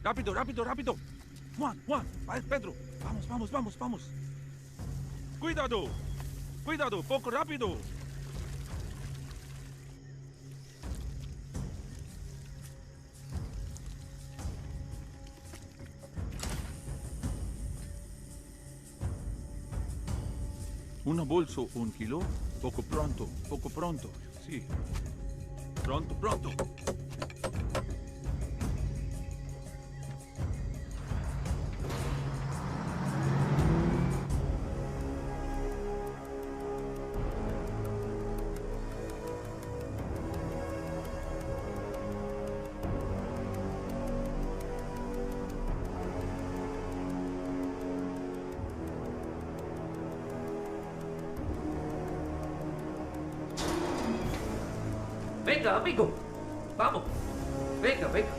Rápido, rápido, rápido. Juan, Juan, Pedro. Vamos, vamos, vamos, vamos. Cuidado. Cuidado, poco rápido. Una bolso, 1 kilo. Poco pronto, sí. Pronto, pronto. Venga, amigo. Vamos. Venga, venga.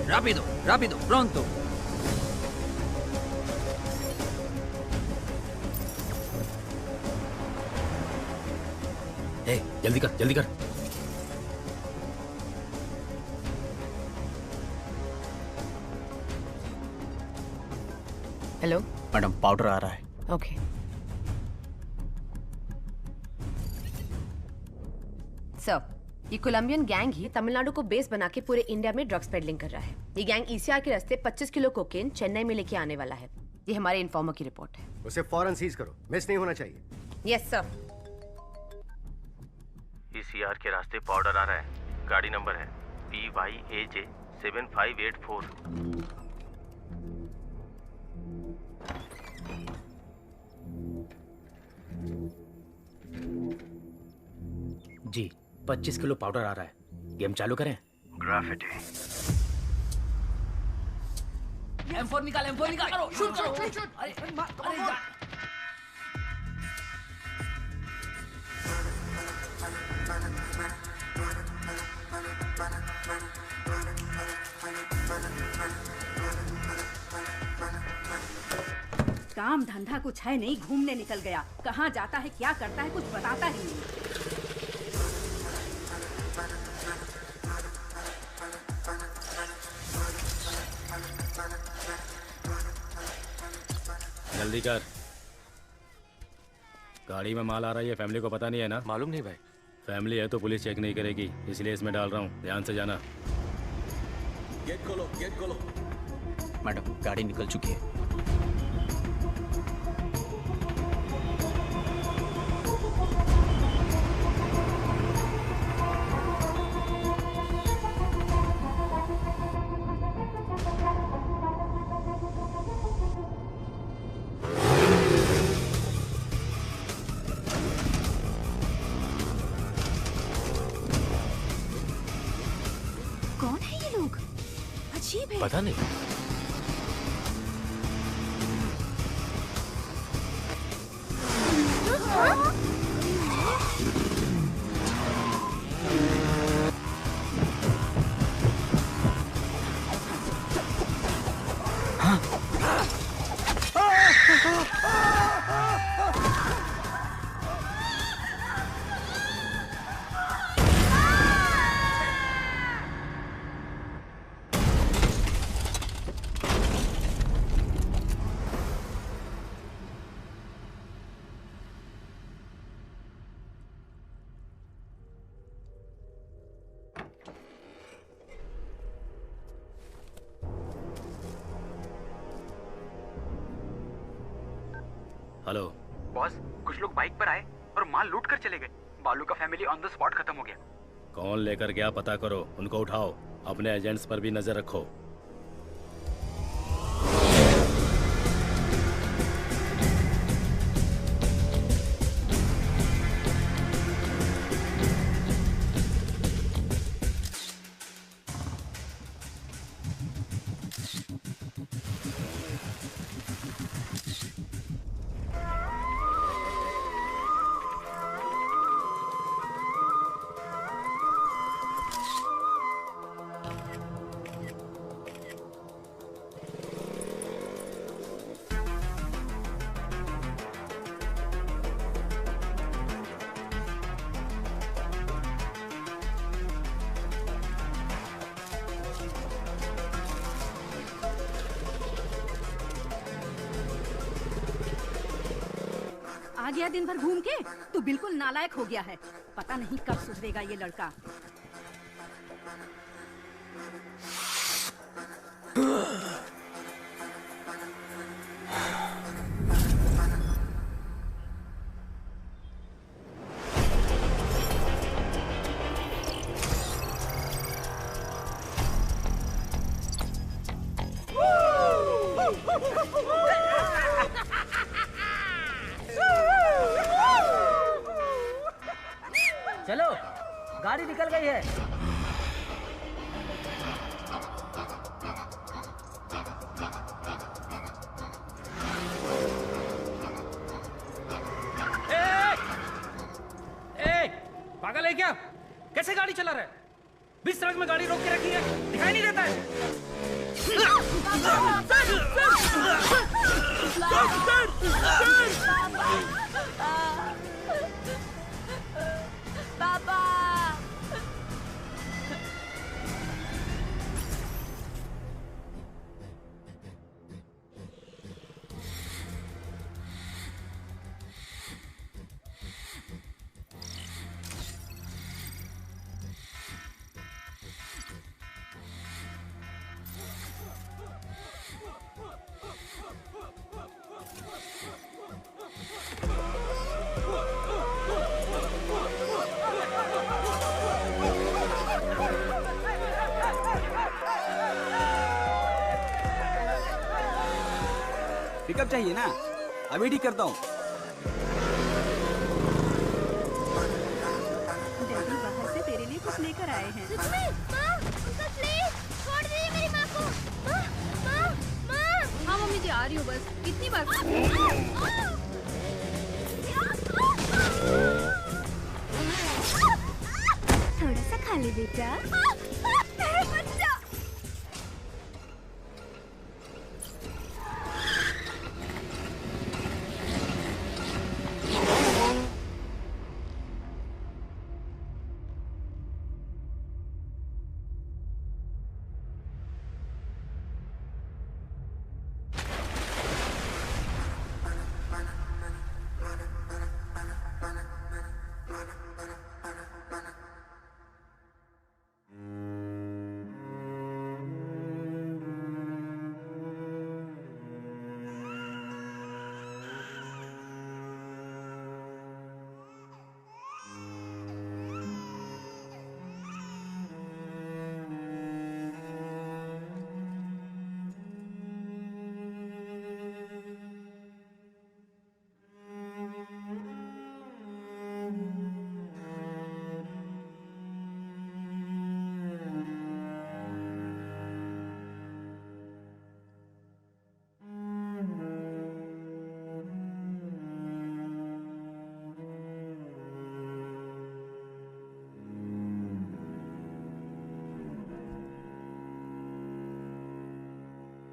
Rápido, rápido, pronto. जल्दी कर, जल्दी कर। Hello madam, powder आ रहा है। Okay. Sir, ये Colombian gang ही तमिलनाडु को base बना के पूरे इंडिया में ड्रग्स पेडलिंग कर रहा है। ये गैंग ईसीआर के रास्ते 25 किलो कोकेन चेन्नई में लेके आने वाला है। ये हमारे इन्फॉर्मर की रिपोर्ट है। उसे फौरन सीज करो, मिस नहीं होना चाहिए। Yes sir. ईसीआर के रास्ते पाउडर आ रहा है। गाड़ी नंबर है PYAJ 7584। जी, 25 किलो पाउडर आ रहा है। गेम चालू करें? ग्राफिटी। M4 निकाल, M4 निकाल। करो, शूट करो। अरे, अरे काम धंधा कुछ है नहीं, घूमने निकल गया। कहाँ जाता है, क्या करता है, कुछ बताता ही नहीं। जल्दी कर। गाड़ी में माल आ रहा है, फैमिली को पता नहीं है ना? मालूम नहीं भाई। फैमिली है तो पुलिस चेक नहीं करेगी, इसलिए इसमें डाल रहा हूँ। ध्यान से जाना। गेट खोलो, गेट खोलो। मैडम, गाड़ी निकल चुकी है। पता नहीं। हेलो बॉस, कुछ लोग बाइक पर आए और माल लूट कर चले गए। बालू का फैमिली ऑन द स्पॉट खत्म हो गया। कौन लेकर गया पता करो, उनको उठाओ। अपने एजेंट्स पर भी नजर रखो। कहाँ गया दिन भर घूम के? तू बिल्कुल नालायक हो गया है। पता नहीं कब सुधरेगा ये लड़का। चलो, गाड़ी निकल गई है। पागल है क्या? कैसे गाड़ी चला रहा है? बीच सड़क में गाड़ी रोक के रखी है, दिखाई नहीं देता है? पापा। पिकअप चाहिए ना? अभी ठीक करता हूँ। डैडी बाहर से तेरे लिए कुछ लेकर आए हैं। छोड़ दीजिए मेरी माँ को। माँ। हाँ मम्मी जी आ रही हूँ बस। कितनी बार? थोड़ा सा खा ले बेटा। बच्चा।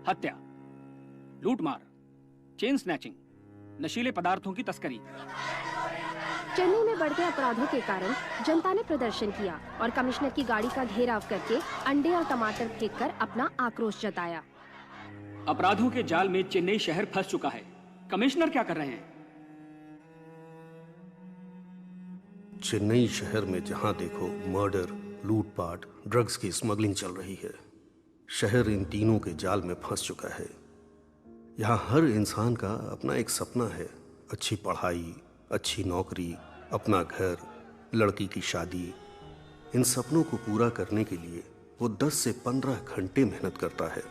हत्या, लूटमार, चेन स्नैचिंग, नशीले पदार्थों की तस्करी। चेन्नई में बढ़ते अपराधों के कारण जनता ने प्रदर्शन किया और कमिश्नर की गाड़ी का घेराव करके अंडे और टमाटर फेंककर अपना आक्रोश जताया। अपराधों के जाल में चेन्नई शहर फंस चुका है। कमिश्नर क्या कर रहे हैं? चेन्नई शहर में जहां देखो मर्डर, लूटपाट, ड्रग्स की स्मगलिंग चल रही है। शहर इन तीनों के जाल में फंस चुका है। यहाँ हर इंसान का अपना एक सपना है, अच्छी पढ़ाई, अच्छी नौकरी, अपना घर, लड़की की शादी। इन सपनों को पूरा करने के लिए वो 10 से 15 घंटे मेहनत करता है।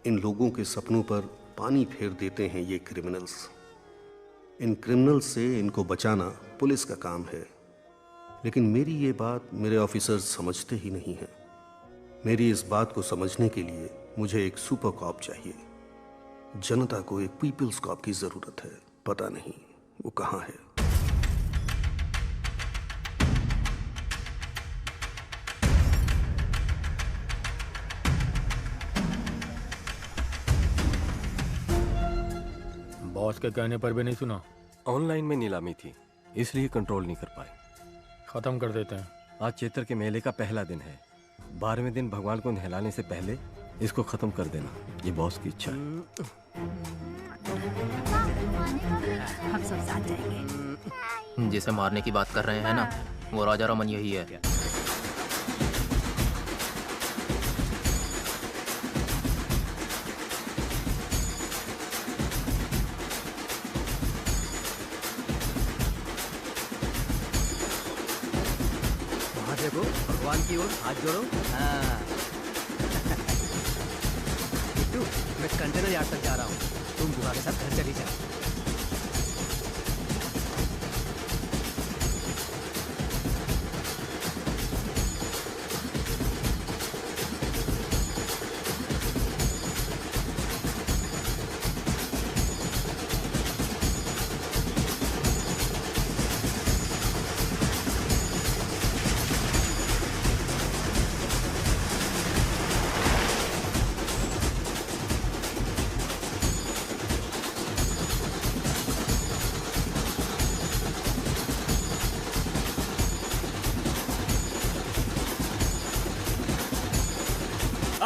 इन लोगों के सपनों पर पानी फेर देते हैं ये क्रिमिनल्स। इन क्रिमिनल्स से इनको बचाना पुलिस का काम है, लेकिन मेरी ये बात मेरे ऑफिसर्स समझते ही नहीं हैं। मेरी इस बात को समझने के लिए मुझे एक सुपर कॉप चाहिए। जनता को एक पीपल्स कॉप की जरूरत है। पता नहीं वो कहाँ है। बॉस के कहने पर भी नहीं सुना। ऑनलाइन में नीलामी थी, इसलिए कंट्रोल नहीं कर पाए। खत्म कर देते हैं। आज चैत्र के मेले का पहला दिन है। 12वें दिन भगवान को नहलाने से पहले इसको खत्म कर देना, ये बॉस की इच्छा है। हम सब साथ जाएंगे। जिसे मारने की बात कर रहे हैं ना, वो राजा रमन यही है। वहाँ देखो, भगवान की ओर हाथ जोड़ो। हाँ। बिट्टू, मैं कंटेनर यार्ड तक जा रहा हूँ, तुम बुआ के साथ घर चली जाओ।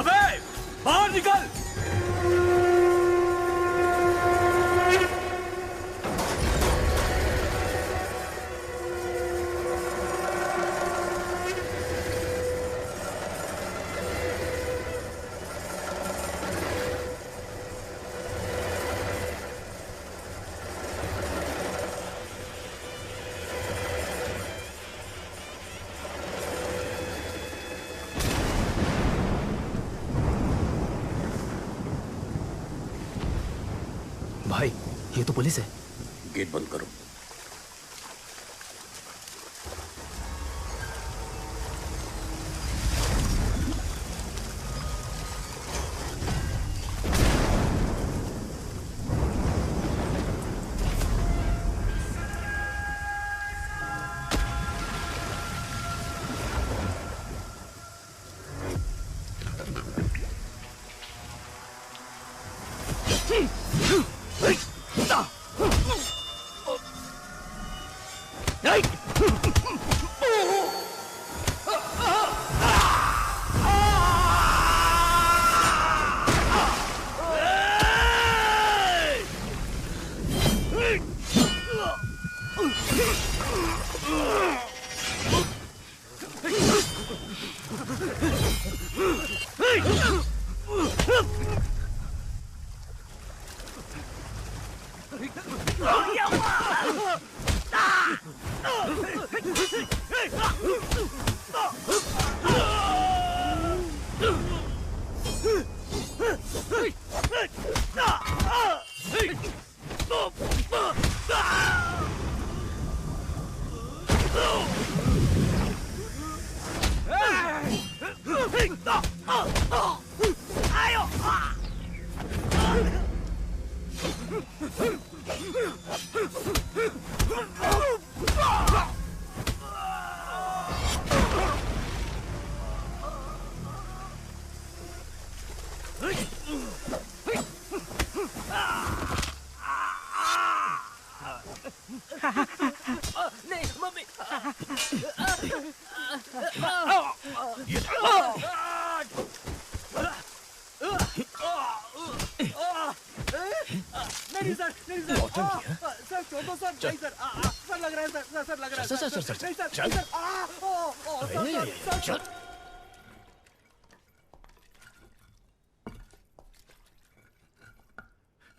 अबे बाहर निकल। भाई, ये तो पुलिस है। गेट बंद करो। नहीं मम्मी। नहीं सर, नहीं सर। सर छोड़ दो सर, नहीं सर। सर लग रहा है सर, सर लग रहा है सर। सर नहीं सर, चल सर।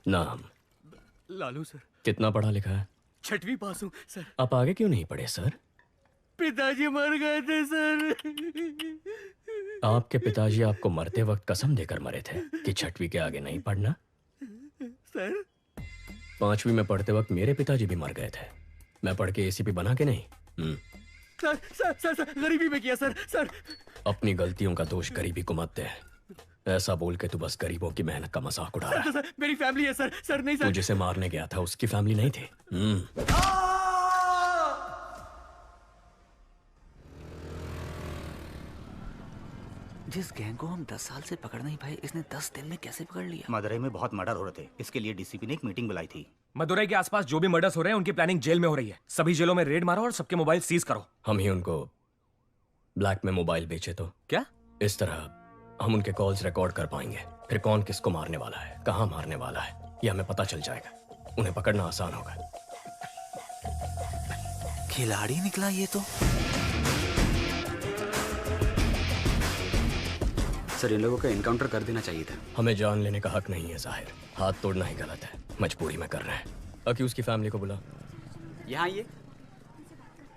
नाम लालू सर। कितना पढ़ा लिखा है? 6वीं पास हूँ सर। आप आगे क्यों नहीं पढ़े सर? पिताजी मर गए थे सर। आपके पिताजी आपको मरते वक्त कसम देकर मरे थे कि 6वीं के आगे नहीं पढ़ना। सर 5वीं में पढ़ते वक्त मेरे पिताजी भी मर गए थे। मैं पढ़ के एसीपी बना के नहीं। सर सर सर सर गरीबी में किया सर। सर अपनी गलतियों का दोष गरीबी को मत दे। ऐसा बोल के तू बस गरीबों की मेहनत का मजाक उड़ा रहा है। सर मेरी फैमिली है सर। सर नहीं तू सर। जिसे मारने गया था उसकी फैमिली नहीं थी। जिस गैंग को हम 10 साल से पकड़ नहीं पाए, इसने 10 दिन में कैसे पकड़ लिया? मदुरई में बहुत मर्डर हो रहे थे, इसके लिए डीसीपी ने एक मीटिंग बुलाई थी। मदुरई के आसपास जो भी मर्डर्स हो रहे हैं उनकी प्लानिंग जेल में हो रही है। सभी जेलों में रेड मारो और सबके मोबाइल सीज करो। हम ही उनको ब्लैक में मोबाइल बेचे तो क्या? इस तरह हम उनके कॉल्स रिकॉर्ड कर पाएंगे। फिर कौन किसको मारने वाला है, कहाँ मारने वाला है, ये हमें पता चल जाएगा। उन्हें पकड़ना आसान होगा। खिलाड़ी निकला ये तो। सर, इन लोगों का एनकाउंटर कर देना चाहिए था। हमें जान लेने का हक नहीं है जाहिर, हाथ तोड़ना ही गलत है, मजबूरी में कर रहे हैं। अक्यूज की फैमिली को बुला। यहाँ ये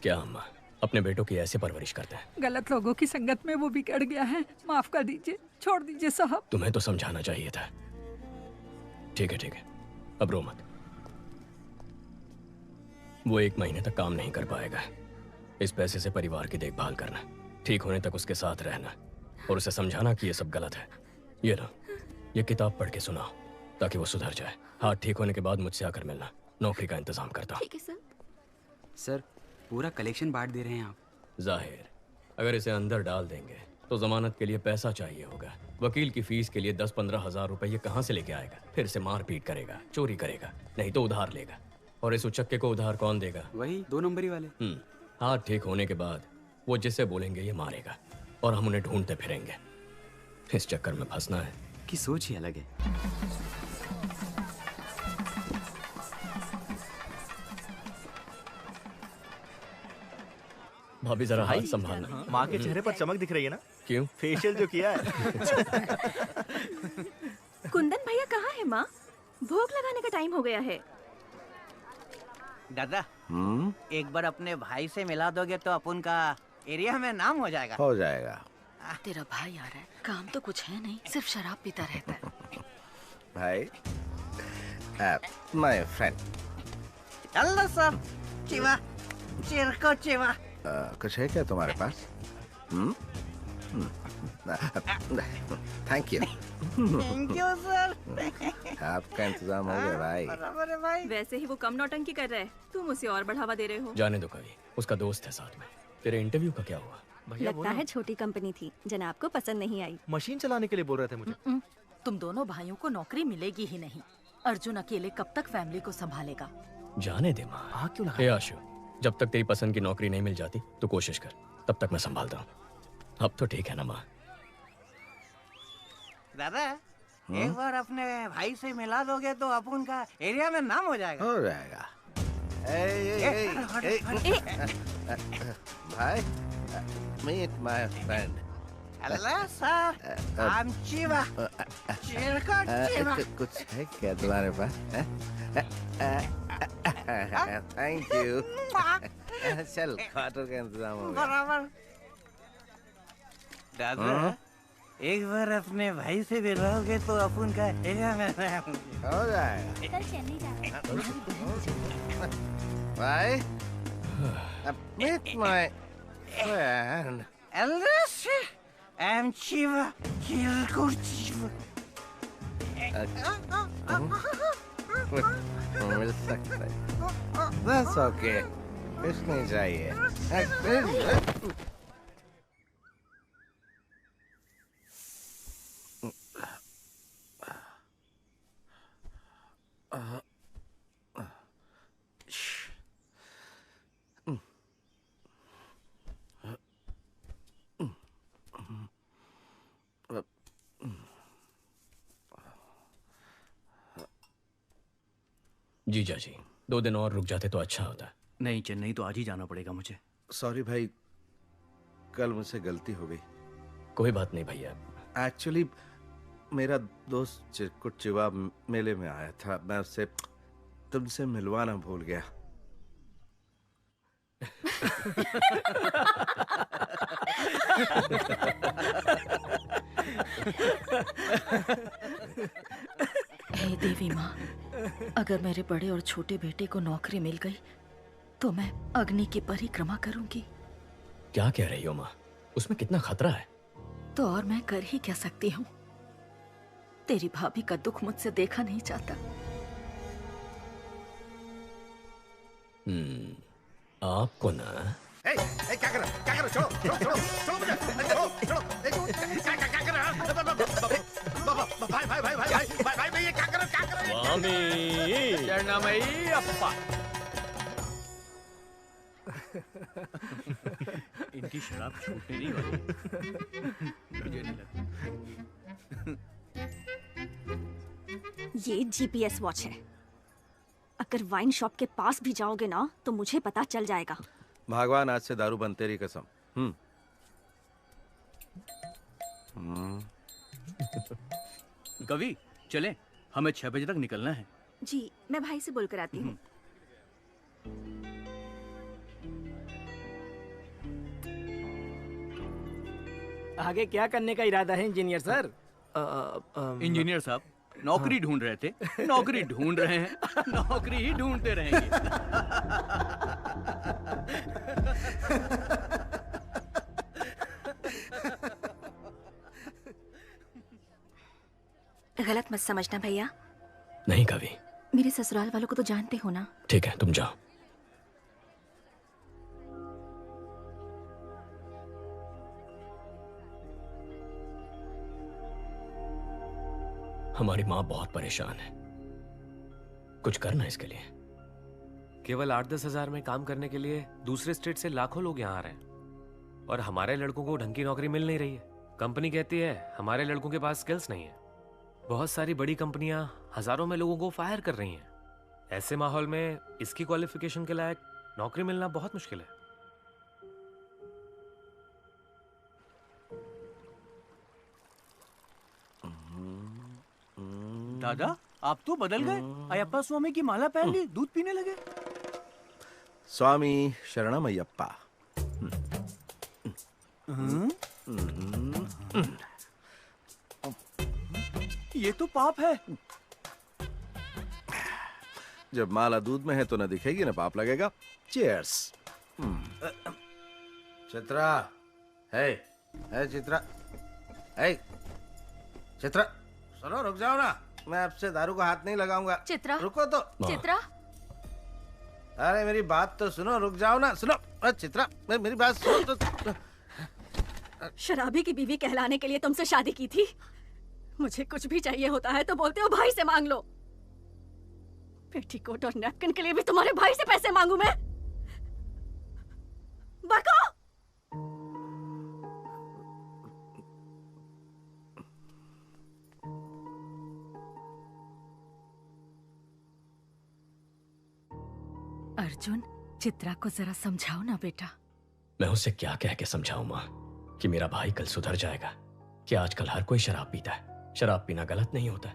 क्या अम्मा अपने बेटों की ऐसे परवरिश करते हैं? गलत लोगों की संगत में वो बिगड़ गया है, माफ कर दीजिए, छोड़ दीजिए साहब। तुम्हें तो समझाना चाहिए था। ठीक है, अब रो मत। वो 1 महीने तक काम नहीं कर पाएगा। इस पैसे से परिवार की देखभाल करना, ठीक होने तक उसके साथ रहना और उसे समझाना कि ये सब गलत है। ये लो, ये किताब पढ़ के सुनाओ ताकि वो सुधर जाए। हाथ ठीक होने के बाद मुझसे आकर मिलना, नौकरी का इंतजाम करता हूँ। ठीक है सर। सर, पूरा कलेक्शन बांट दे रहे हैं आप। जाहिर, अगर इसे अंदर डाल देंगे तो जमानत के लिए पैसा चाहिए होगा। वकील की फीस के लिए 10-15 हजार रुपए ये कहाँ से लेके आएगा? फिर से मारपीट करेगा, चोरी करेगा, नहीं तो उधार लेगा। और इस उचक्के को उधार कौन देगा? वही 2 नंबरी वाले। हाथ ठीक होने के बाद वो जिसे बोलेंगे ये मारेगा और हम उन्हें ढूंढते फिरेंगे। इस चक्कर में फंसना है कि सोच ही अलग है। भाभी जरा हाथ संभालना। माँ के चेहरे पर चमक दिख रही है ना? क्यों? फेशियल जो किया है। कुंदन भैया कहाँ है माँ? भोग लगाने का टाइम हो गया है। दादा, एक बार अपने भाई से मिला दोगे तो अपन का एरिया में नाम हो जाएगा। हो जाएगा। तेरा भाई आ रहा है, काम तो कुछ है नहीं, सिर्फ शराब पीता रहता है। भाई, माय फ्रेंड। हेलो सर, चिवा, चिरको चिवा। कुछ है क्या तुम्हारे पास? Thank you. Thank you sir. आपका इंतजाम हो गया भाई। बराबर है भाई। वैसे ही वो कम नौटंकी कर रहा है, तुम उसे और बढ़ावा दे रहे हो। जाने दो कभी, उसका दोस्त है साथ में। तेरे इंटरव्यू का क्या हुआ? लगता है छोटी कंपनी थी, जनाब को पसंद नहीं आई। मशीन चलाने के लिए बोल रहे थे मुझे। तुम दोनों भाइयों को नौकरी मिलेगी ही नहीं। अर्जुन अकेले कब तक फैमिली को संभालेगा? जाने दे माँ। हाँ क्यों लगा? हे आशु, जब तक तेरी पसंद की नौकरी नहीं मिल जाती तो कोशिश कर, तब तक मैं संभालता हूँ। अब तो ठीक है ना माँ? दादा, एक बार अपने भाई से मिला दोगे तो अपन का एरिया में नाम हो जाएगा। हो जाएगा। भाई, meet my friend. Hello sir, I'm Chiva. चिरको चिवा। कुछ है क्या तुम्हारे पास? Thank you. चल, क्वार्टर का इंतजाम हो गया। बराबर। दादा, एक बार अपने भाई से मिलोगे तो अपन का एरिया में हो जाएगा। भाई, meet my friend. Hello sir, I'm Chiva. चिरको चिवा। मिल सकता है। That's okay. कुछ नहीं चाहिए। जीजा जी, 2 दिन और रुक जाते तो अच्छा होता। नहीं, चेन्नई तो आज ही जाना पड़ेगा मुझे। सॉरी भाई, कल मुझसे गलती हो गई। कोई बात नहीं भैया। एक्चुअली मेरा दोस्त चिरकुट चिवा मेले में आया था, मैं उससे तुमसे मिलवाना भूल गया। हे देवी माँ, अगर मेरे बड़े और छोटे बेटे को नौकरी मिल गई तो मैं अग्नि की परिक्रमा करूंगी। क्या कह रही हो माँ? उसमें कितना खतरा है। तो और मैं कर ही क्या सकती हूँ? तेरी भाभी का दुख मुझसे देखा नहीं जाता। आपको ना क्या कर रहा? छोड़ो मुझे। क्या कर रहा? भाई ये क्या कर रहा? स्वामी शरणमयी अप्पा। इनकी शराब छूटने नहीं वाली। मुझे नहीं लगता। ये जीपीएस वॉच है। अगर वाइन शॉप के पास भी जाओगे ना तो मुझे पता चल जाएगा। भगवान आज से दारू बंद, तेरी कसम। कवि चले, हमें 6 बजे तक निकलना है। जी मैं भाई से बोलकर आती हूँ। आगे क्या करने का इरादा है इंजीनियर सर? इंजीनियर साहब नौकरी ढूंढ रहे थे, नौकरी ढूंढ रहे हैं, नौकरी ही ढूंढते रहेंगे। गलत मत समझना भैया। नहीं कवि। मेरे ससुराल वालों को तो जानते हो ना। ठीक है, तुम जाओ। हमारी माँ बहुत परेशान है, कुछ करना इसके लिए। केवल 8-10 हजार में काम करने के लिए दूसरे स्टेट से लाखों लोग यहाँ आ रहे हैं और हमारे लड़कों को ढंग की नौकरी मिल नहीं रही है। कंपनी कहती है हमारे लड़कों के पास स्किल्स नहीं है। बहुत सारी बड़ी कंपनियां हजारों में लोगों को फायर कर रही हैं। ऐसे माहौल में इसकी क्वालिफिकेशन के लायक नौकरी मिलना बहुत मुश्किल है। दादा आप तो बदल गए, अयप्पा स्वामी की माला पहन ली, दूध पीने लगे। स्वामी शरणम अयप्पा। ये तो पाप है। जब माला दूध में है तो न दिखेगी न पाप लगेगा। चीयर्स। चित्रा, है चित्रा, है चित्रा, सुनो रुक जाओ ना, मैं आपसे दारू का हाथ नहीं लगाऊंगा। चित्रा, रुको तो। चित्रा, अरे मेरी बात तो सुनो, रुक जाओ ना, सुनो। अरे चित्रा, मेरी बात सुनो तो। शराबी की बीवी कहलाने के लिए तुमसे शादी की थी। मुझे कुछ भी चाहिए होता है तो बोलते हो भाई से मांग लो। पेटीकोट और नैपकिन के लिए भी तुम्हारे भाई से पैसे मांगू मैं? बको! अर्जुन, चित्रा को जरा समझाओ ना बेटा। मैं उसे क्या कह के समझाऊं माँ कि मेरा भाई कल सुधर जाएगा? कि आजकल हर कोई शराब पीता है, शराब पीना गलत नहीं होता।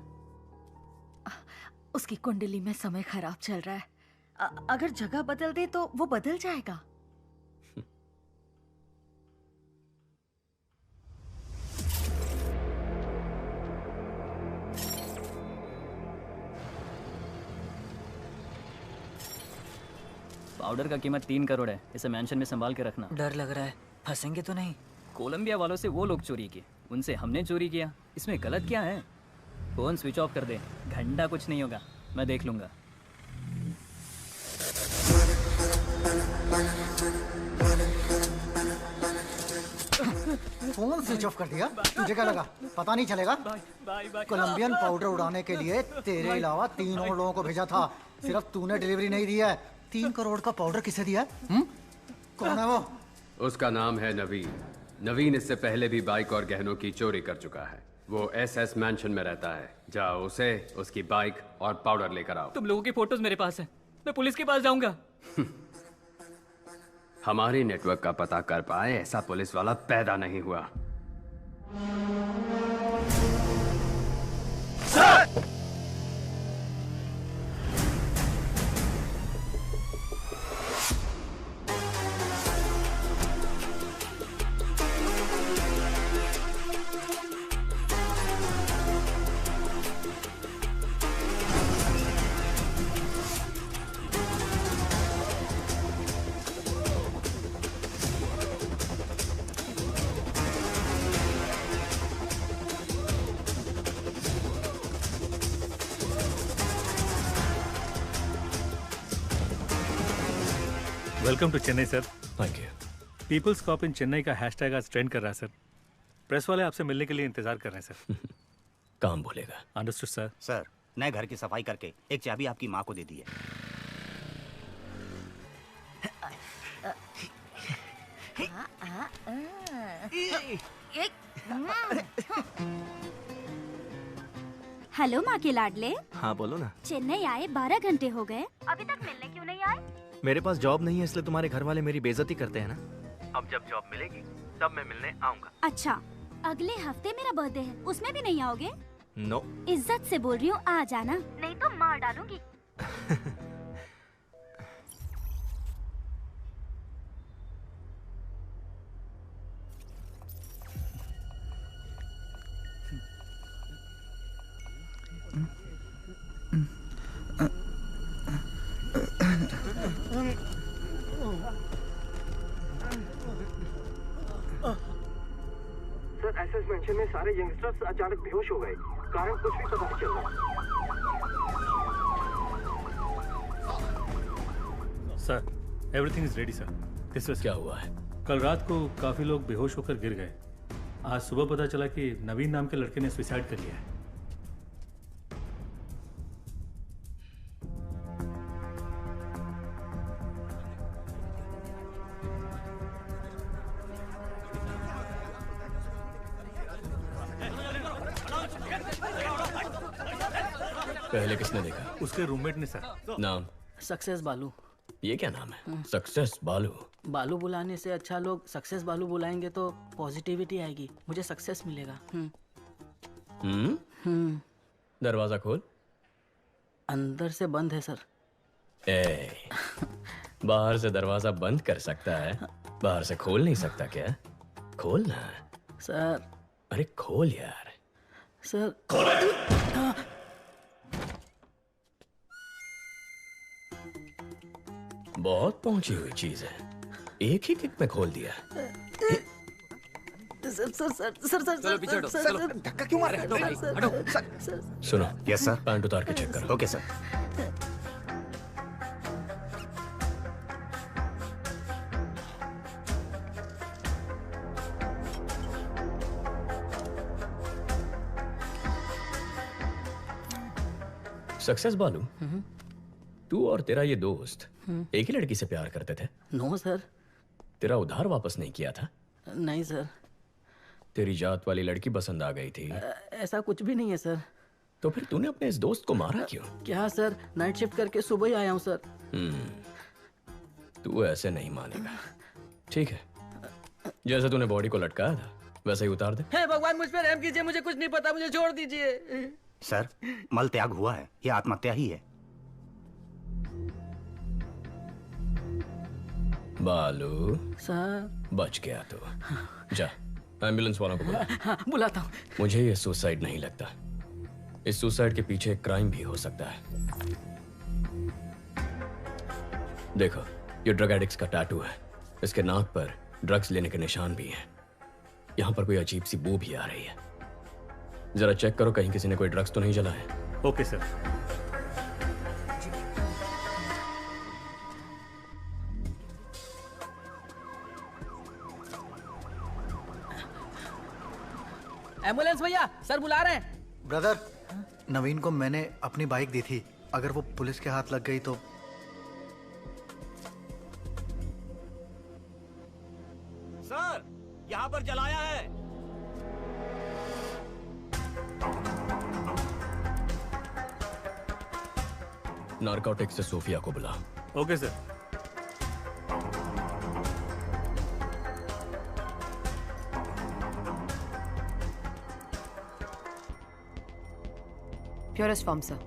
उसकी कुंडली में समय खराब चल रहा है। अगर जगह बदल दे तो वो बदल जाएगा। पाउडर का कीमत 3 करोड़ है। इसे मेंशन में संभाल के रखना। डर लग रहा है, फंसेंगे तो नहीं? कोलंबिया वालों से वो लोग चोरी किए, उनसे हमने चोरी किया। इसमें गलत क्या है? फोन स्विच ऑफ कर दे, घंटा कुछ नहीं होगा, मैं देख लूंगा। फोन स्विच ऑफ कर दिया? तुझे क्या लगा पता नहीं चलेगा? कोलंबियन पाउडर उड़ाने के लिए तेरे अलावा 3 और लोगों को भेजा था, सिर्फ तूने डिलीवरी नहीं दी है। 3 करोड़ का पाउडर किसे दिया? कौन है वो? उसका नाम है नवीन। नवीन इससे पहले भी बाइक और गहनों की चोरी कर चुका है। वो SS मैंशन में रहता है। जाओ उसे, उसकी बाइक और पाउडर लेकर आओ। तुम लोगों की फोटोज मेरे पास है, मैं पुलिस के पास जाऊंगा। हमारी नेटवर्क का पता कर पाए ऐसा पुलिस वाला पैदा नहीं हुआ। Sir! Welcome to Chennai sir. Thank you. Peoples cop in Chennai का हैशटैग आज ट्रेंड कर रहा है सर। प्रेस वाले आपसे मिलने के लिए इंतजार कर रहे हैं सर। काम बोलेगा। Understood sir. सर, नए घर की सफाई करके एक चाबी आपकी माँ को दे दी है। हेलो माँ के लाडले। हाँ बोलो ना। चेन्नई आए 12 घंटे हो गए, अभी तक मिलने क्यों नहीं आए? मेरे पास जॉब नहीं है इसलिए तुम्हारे घर वाले मेरी बेइज्जती करते हैं ना। अब जब जॉब मिलेगी तब मैं मिलने आऊंगा। अच्छा, अगले हफ्ते मेरा बर्थडे है, उसमें भी नहीं आओगे? नो। इज्जत से बोल रही हूँ, आ जाना, नहीं तो मार डालूंगी। सर, एसएस मेंशन में सारे यंगस्टर्स अचानक बेहोश हो गए। कारण कुछ भी पता नहीं चल रहा। Sir, everything is ready sir. This was क्या हुआ है? कल रात को काफी लोग बेहोश होकर गिर गए। आज सुबह पता चला कि नवीन नाम के लड़के ने सुसाइड कर लिया है। पहले किसने देखा? उसके रूममेट ने सर। नाम? सक्सेस बालू। ये क्या नाम है? सक्सेस बालू। बालू बुलाने से अच्छा लोग सक्सेस बालू बुलाएंगे तो पॉजिटिविटी आएगी, मुझे सक्सेस मिलेगा। दरवाजा खोल। अंदर से बंद है सर। बाहर से दरवाजा बंद कर सकता है, बाहर से खोल नहीं सकता क्या? खोल ना सर। अरे खोल यार। सर बहुत पहुंची हुई चीज है, एक ही किक में खोल दिया। Sir sir sir sir sir चलो पीछे हटो, चलो। धक्का क्यों मार रहे हो? हटो। सुनो। Yes sir. पैंट उतार के चेक करो। Okay sir. सक्सेस बालू, तू और तेरा ये दोस्त एक ही लड़की से प्यार करते थे? No sir. तेरा उधार वापस नहीं किया था? नहीं सर। तेरी जात वाली लड़की पसंद आ गई थी? ऐसा कुछ भी नहीं है सर। तो फिर तूने अपने इस दोस्त को मारा क्यों? क्या सर, नाइट शिफ्ट करके सुबह ही आया हूँ सर। तू ऐसे नहीं मानेगा। ठीक है, जैसे तूने बॉडी को लटकाया था वैसे ही उतार दे। हे भगवान, मुझ पर रहम कीजिए, मुझे कुछ नहीं पता, मुझे छोड़ दीजिए। सर, मल त्याग हुआ है, ये आत्महत्या ही है। बालू सर। बच गया तो जा एम्बुलेंस वालों को बुला। हाँ, बुलाता हूँ। मुझे ये सुसाइड नहीं लगता, इस सुसाइड के पीछे एक क्राइम भी हो सकता है। देखो, ये ड्रग एडिक्ट्स का टैटू है, इसके नाक पर ड्रग्स लेने के निशान भी हैं। यहाँ पर कोई अजीब सी बू भी आ रही है, जरा चेक करो कहीं किसी ने कोई ड्रग्स तो नहीं जला है। Okay sir. एम्बुलेंस भैया, सर बुला रहे हैं। ब्रदर, नवीन को मैंने अपनी बाइक दी थी, अगर वो पुलिस के हाथ लग गई तो। सर, यहाँ पर जलाया है। नारकोटिक्स से सोफिया को बुला। Okay sir. Purest form sir.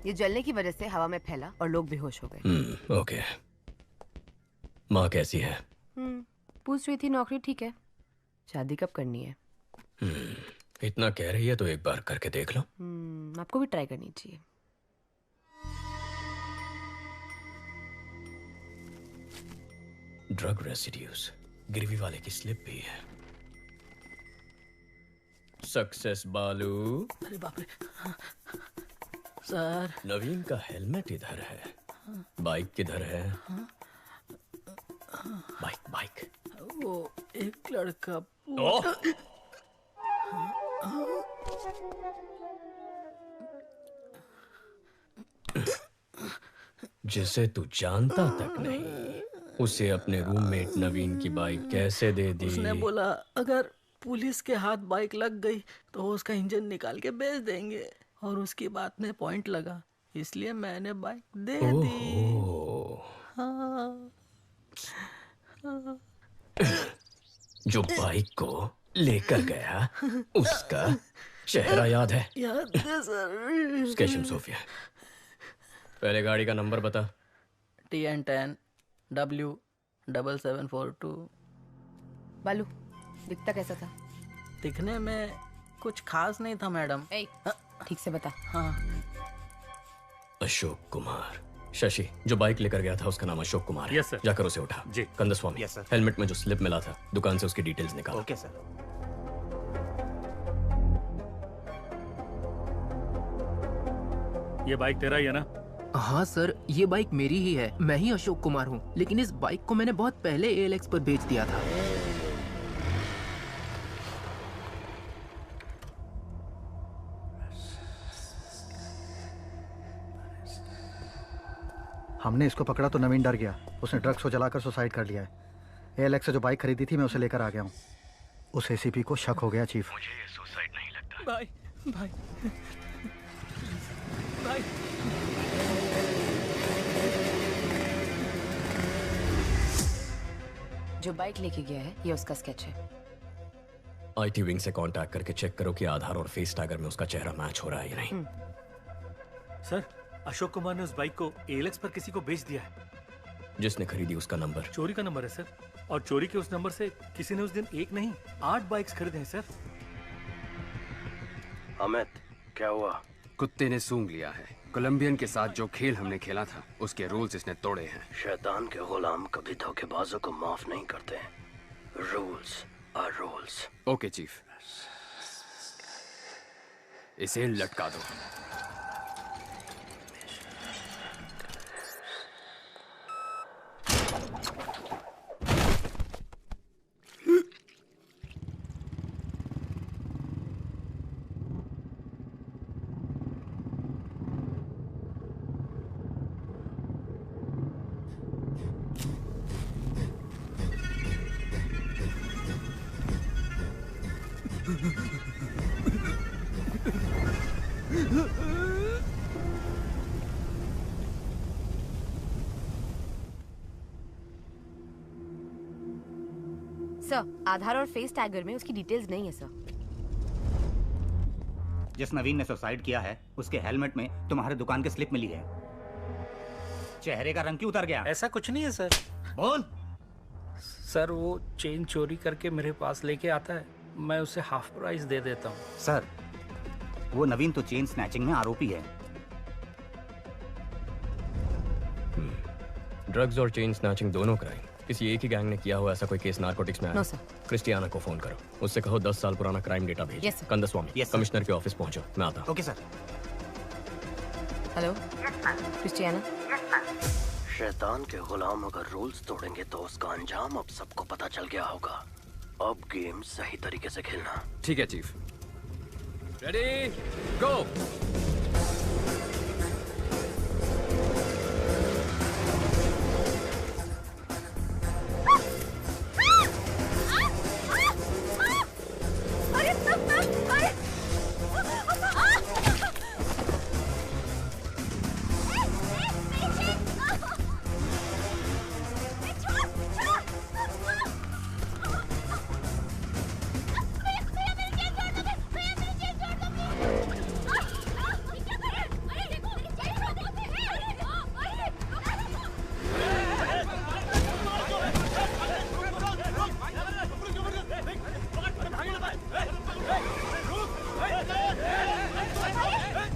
ये जलने की वजह से हवा में फैला और लोग बेहोश हो गए। ओके। माँ कैसी है? पूछ रही थी नौकरी ठीक है, शादी कब करनी है? इतना कह रही है तो एक बार करके देख लो। आपको भी ट्राई करनी चाहिए। ड्रग रेसिड्यूज, गिरवी वाले की स्लिप भी है। सक्सेस बालू। अरे बाप रे। सर, नवीन का हेलमेट इधर है, बाइक किधर है? Bike bike. वो एक लड़का। जिसे तू जानता तक नहीं, उसे अपने रूममेट नवीन की बाइक कैसे दे दी? उसने बोला अगर पुलिस के हाथ बाइक लग गई तो उसका इंजन निकाल के बेच देंगे, और उसकी बात में पॉइंट लगा। इसलिए मैंने बाइक दे दी। हाँ। जो बाइक को लेकर गया उसका चेहरा याद है? याद है सर। स्केशन सोफिया, पहले गाड़ी का नंबर बता। TN10 W7742। बालू, दिखता कैसा था? दिखने में कुछ खास नहीं था मैडम। ठीक से बता। हाँ। अशोक कुमार। शशि, जो बाइक लेकर गया था उसका नाम अशोक कुमार है। Yes sir. जाकर उसे उठा। जी। Kandaswamy, yes sir. हेलमेट में जो स्लिप मिला था दुकान से उसकी डिटेल्स निकाल। Okay sir. ये बाइक तेरा ही है ना? हाँ सर, ये बाइक मेरी ही है। मैं ही अशोक कुमार हूँ, लेकिन इस बाइक को मैंने बहुत पहले ALX पर बेच दिया था। हमने इसको पकड़ा तो नवीन डर गया। उसने ड्रग्स को जलाकर सुसाइड कर लिया है। ALX से जो बाइक खरीदी थी मैं उसे लेकर आ गया हूँ। उस ACP को शक हो गया चीफ। मुझे ये सुसाइड नहीं लगता। भाई भाई भाई। जो बाइक लेके गया है ये उसका स्केच है। IT विंग से कांटेक्ट करके चेक करो कि आधार और फेस टैगर में उसका चेहरा मैच हो रहा है या नहीं। सर, अशोक कुमार ने उस बाइक को ALX पर किसी को बेच दिया है। जिसने खरीदी उसका नंबर चोरी का नंबर है सर, और चोरी के उस नंबर से किसी ने उस दिन एक नहीं 8 बाइक्स खरीदे हैं सर। अमित, क्या हुआ? कुत्ते ने सूंघ लिया है। कोलंबियन के साथ जो खेल हमने खेला था उसके रूल्स इसने तोड़े हैं। शैतान के गुलाम कभी धोखेबाजों को माफ नहीं करते। Rules are rules. Okay chief, इसे लटका दो। सर, आधार और फेस टैगर में उसकी डिटेल्स नहीं है सर। जिस नवीन ने सुसाइड किया है उसके हेलमेट में तुम्हारे दुकान की स्लिप मिली है। चेहरे का रंग क्यों उतर गया? ऐसा कुछ नहीं है सर। बोल। सर, वो चेन चोरी करके मेरे पास लेके आता है, मैं उसे हाफ प्राइस दे देता हूँ। सर, वो नवीन तो चेन स्नैचिंग में आरोपी है। ड्रग्स और चेन स्नैचिंग दोनों क्राइम किसी एक ही गैंग ने किया हुआ ऐसा कोई केस नारकोटिक्स में आया? No sir. क्रिस्टियाना को फोन करो, उससे कहो 10 साल पुराना क्राइम डेटा भेजो। Yes, sir. कंदस्वामी, कमिश्नर के ऑफिस पहुंचो, मैं आता हूं। Okay sir. Hello Christiana. शैतान के गुलाम अगर रूल्स तोड़ेंगे तो उसका अंजाम अब सबको पता चल गया होगा। अब गेम सही तरीके से खेलना। ठीक है चीफ। रेडी, गो।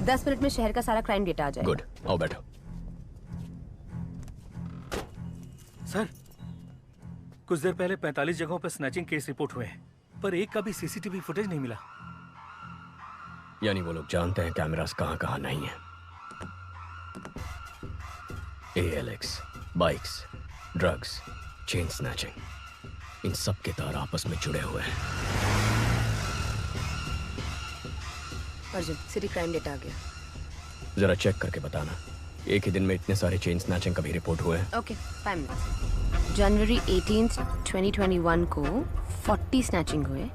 दस मिनट में शहर का सारा क्राइम डेटा आ जाएगा। गुड, आओ बैठो। सर, कुछ देर पहले 45 जगहों पर स्नैचिंग केस रिपोर्ट हुए हैं, पर एक का भी CCTV फुटेज नहीं मिला। यानी वो लोग जानते हैं कैमरास कहां कहां नहीं है। ALX, bikes, drugs, chain snatching, इन सब के तार आपस में जुड़े हुए हैं। अर्जुन, सिटी क्राइम डेटा आ गया। जरा चेक करके बताना, एक ही दिन में इतने सारे चेन स्नैचिंग कभी रिपोर्ट हुए हैं? Okay, 5 minutes. जनवरी 18, 2021 को 40 स्नैचिंग हुए,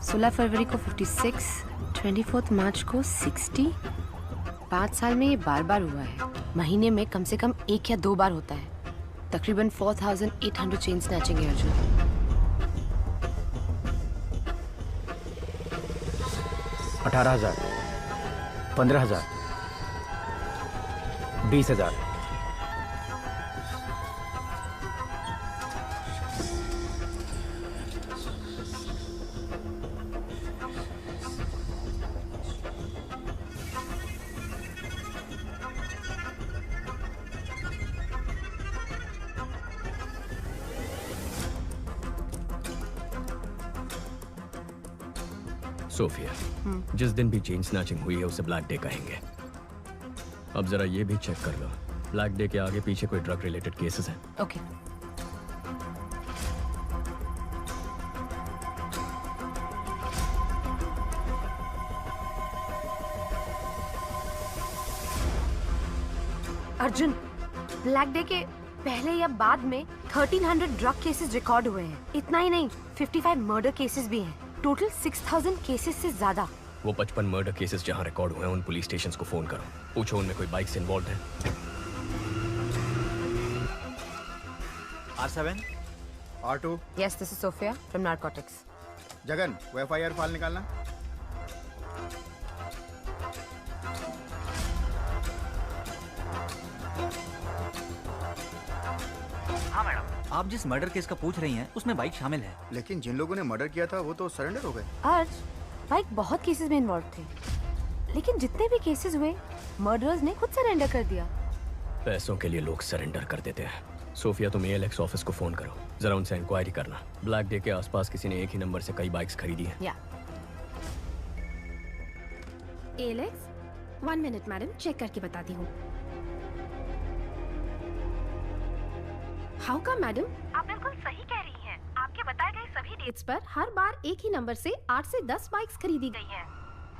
16 फरवरी को 56, 24 मार्च को 60, 5 साल में ये बार बार हुआ है। महीने में कम से कम 1 या 2 बार होता है। तकरीबन 4800 चेन स्नैचिंग है अर्जुन। 18,000, 15,000, 20,000। सोफिया, जिस दिन भी चेन स्नैचिंग हुई है उसे ब्लैक डे कहेंगे। अब जरा ये भी चेक कर लो, ब्लैक डे के आगे पीछे कोई ड्रग रिलेटेड केसेस हैं? ओके। अर्जुन, ब्लैक डे के पहले या बाद में 1300 ड्रग केसेस रिकॉर्ड हुए हैं। इतना ही नहीं, 55 मर्डर केसेस भी हैं। टोटल 6000 केसेस से ज्यादा। वो 55 मर्डर केसेस जहां रिकॉर्ड हुए हैं उन पुलिस स्टेशंस को फोन करो, पूछो उनमें कोई बाइक्स इन्वॉल्व है। R7, R2। Yes, this is Sophia from Narcotics. Jagan, वो FIR फाइल निकालना। हाँ मैडम। आप जिस मर्डर केस का पूछ रही हैं उसमें बाइक शामिल है। लेकिन जिन लोगों ने मर्डर किया था वो तो सरेंडर हो गए। अर्ज, बाइक बहुत केसेस में इन्वॉल्व थे, लेकिन जितने भी केसेस हुए मर्डरर्स ने खुद सरेंडर कर दिया। पैसों के लिए लोग सरेंडर कर देते हैं। सोफिया, तुम ALX ऑफिस को फोन करो, जरा उनसे इंक्वायरी करना। ब्लैक डे के आसपास किसी ने एक ही नंबर से कई बाइक्स खरीदी हैं। या ALX, 1 मिनट मैडम, चेक करके बताती हूँ। How come madam? आप बिल्कुल सही कह रही हैं। आपके बताए गए सभी डेट्स पर हर बार एक ही नंबर से 8 से 10 बाइक्स खरीदी गई हैं।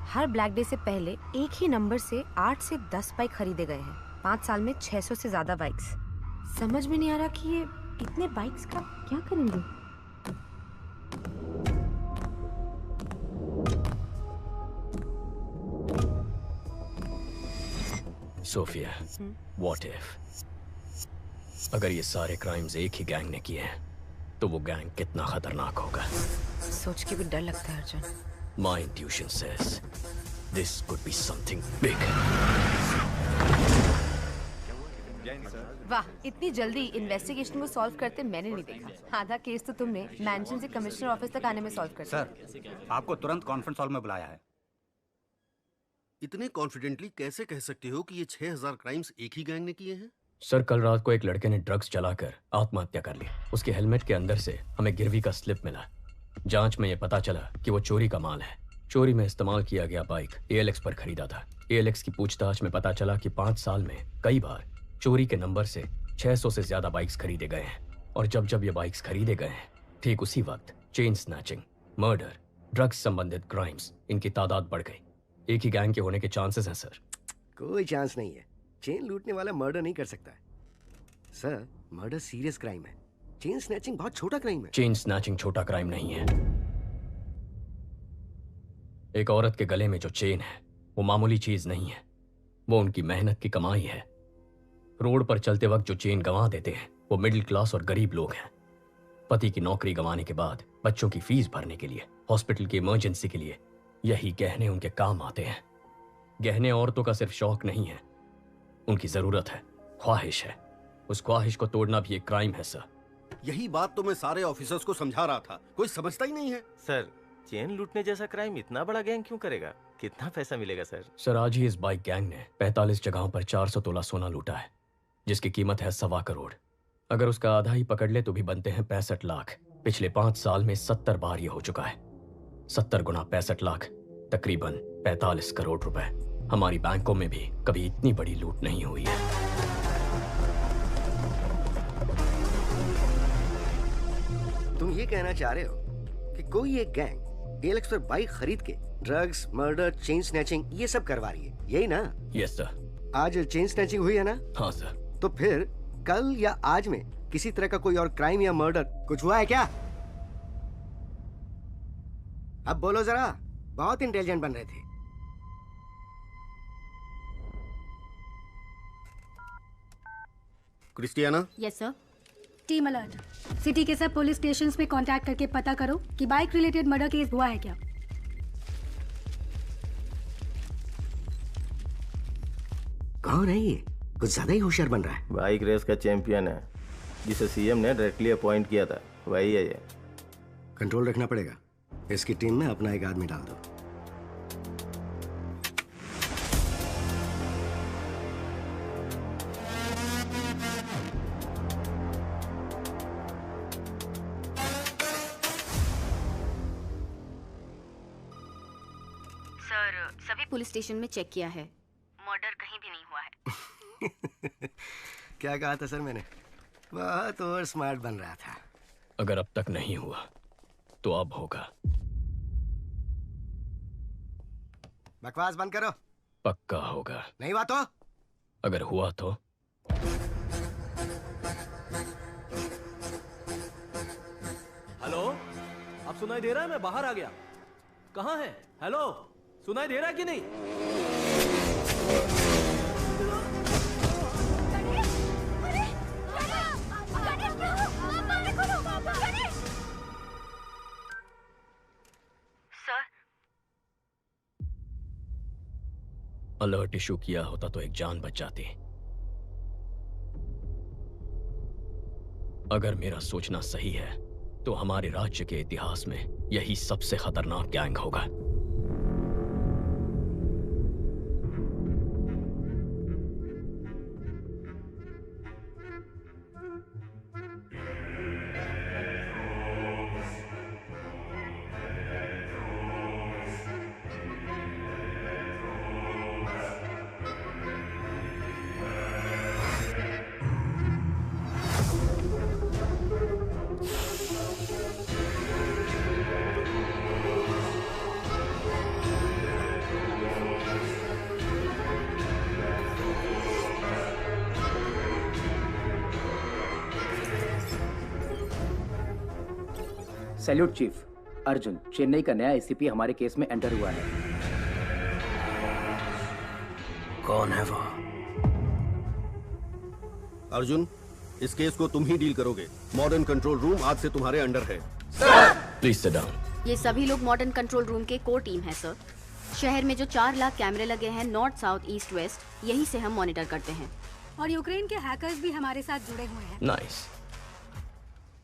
हर ब्लैक डे से पहले एक ही नंबर से 8 से 10 बाइक खरीदे गए हैं। 5 साल में 600 से ज्यादा बाइक्स। समझ में नहीं आ रहा कि ये इतने बाइक्स का क्या करेंगे। सोफिया, व्हाट इफ अगर ये सारे क्राइम्स एक ही गैंग ने किए हैं तो वो गैंग कितना खतरनाक होगा। सोच के भी डर लगता है Arjun. My intuition says this could be something big. वाह, इतनी जल्दी इन्वेस्टिगेशन को सॉल्व करते मैंने नहीं देखा। आधा केस तो तुमने मैंशन से कमिश्नर ऑफिस तक आने में सॉल्व कर दिया। सर, आपको तुरंत कॉन्फ्रेंस हॉल में बुलाया है। इतने कॉन्फिडेंटली कैसे कह सकते हो कि ये 6000 क्राइम्स एक ही गैंग ने किए हैं? सर, कल रात को एक लड़के ने ड्रग्स चलाकर आत्महत्या कर ली। उसके हेलमेट के अंदर से हमें गिरवी का स्लिप मिला। जांच में ये पता चला कि वो चोरी का माल है। चोरी में इस्तेमाल किया गया बाइक ALX पर खरीदा था। ALX की पूछताछ में पता चला कि 5 साल में कई बार चोरी के नंबर से 600 से ज्यादा बाइक्स खरीदे गए हैं। और जब जब ये बाइक्स खरीदे गए हैं, ठीक उसी वक्त चेन स्नैचिंग, मर्डर, ड्रग्स संबंधित क्राइम्स, इनकी तादाद बढ़ गई। एक ही गैंग के होने के चांसेस हैं सर। कोई चांस नहीं है। चेन लूटने वाला मर्डर नहीं कर सकता है सर। मर्डर सीरियस क्राइम है। चेन स्नैचिंग बहुत छोटा क्राइम है। चेन स्नैचिंग छोटा क्राइम नहीं है। एक औरत के गले में जो चेन है वो मामूली चीज नहीं है, वो उनकी मेहनत की कमाई है। रोड पर चलते वक्त जो चेन गंवा देते हैं वो मिडिल क्लास और गरीब लोग हैं। पति की नौकरी गंवाने के बाद बच्चों की फीस भरने के लिए, हॉस्पिटल की इमरजेंसी के लिए यही गहने उनके काम आते हैं। गहने औरतों का सिर्फ शौक नहीं है, उनकी जरूरत है, ख्वाहिश है। उस ख्वाहिश को तोड़ना भी एक क्राइम है सर। यही बात तो मैं सारे ऑफिसर्स को समझा रहा था, कोई समझता ही नहीं है। सर, चेन लूटने जैसा क्राइम इतना बड़ा गैंग क्यों करेगा? कितना पैसा मिलेगा सर? सर, आज ही इस बाइक गैंग ने 45 जगहों पर 400 तोला सोना लूटा है, जिसकी कीमत है 1.25 करोड़। अगर उसका आधा ही पकड़ ले तो भी बनते हैं 65 लाख। पिछले 5 साल में 70 बार ये हो चुका है। 70 गुना 65 लाख, तकरीबन 45 करोड़ रुपए। हमारी बैंकों में भी कभी इतनी बड़ी लूट नहीं हुई है। तुम ये कहना चाह रहे हो कि कोई एक गैंग ALX पर बाइक खरीद के ड्रग्स, मर्डर, चेन स्नैचिंग ये सब करवा रही है, यही ना? Yes sir. आज चेन स्नैचिंग हुई है ना? हाँ सर। तो फिर कल या आज में किसी तरह का कोई और क्राइम या मर्डर कुछ हुआ है क्या? अब बोलो जरा, बहुत इंटेलिजेंट बन रहे थे। Christiana, yes sir. Team alert, city के सब पुलिस स्टेशंस में कांटेक्ट करके पता करो कि बाइक रिलेटेड मर्डर केस हुआ है क्या। कौन है ये? कुछ ज्यादा ही होशियार बन रहा है। बाइक रेस का चैंपियन है, जिसे सीएम ने डायरेक्टली अपॉइंट किया था, वही है ये। कंट्रोल रखना पड़ेगा। इसकी टीम में अपना एक आदमी डाल दो। सर, सभी पुलिस स्टेशन में चेक किया है, मर्डर कहीं भी नहीं हुआ है। क्या कहा था सर मैंने? बहुत और स्मार्ट बन रहा था। अगर अब तक नहीं हुआ तो अब होगा। बकवास बंद करो। पक्का होगा। नहीं हुआ तो? अगर हुआ तो? हेलो, अब सुनाई दे रहा है? मैं बाहर आ गया। कहाँ है? हेलो, सुनाई दे रहा है कि नहीं? अलर्ट इशू किया होता तो एक जान बच जाती। अगर मेरा सोचना सही है तो हमारे राज्य के इतिहास में यही सबसे खतरनाक गैंग होगा। Salute chief. अर्जुन, चेन्नई का नया एसीपी हमारे केस में एंटर हुआ है। कौन है वो? अर्जुन, इस केस को तुम ही डील करोगे। मॉडर्न कंट्रोल रूम आज से तुम्हारे अंडर है। Please sit down. ये सभी लोग मॉडर्न कंट्रोल रूम के कोर टीम है सर। शहर में जो 4 लाख कैमरे लगे हैं नॉर्थ, साउथ, ईस्ट, वेस्ट, यही से हम मॉनिटर करते हैं। और यूक्रेन के हैकर्स भी हमारे साथ जुड़े हुए हैं। नाइस।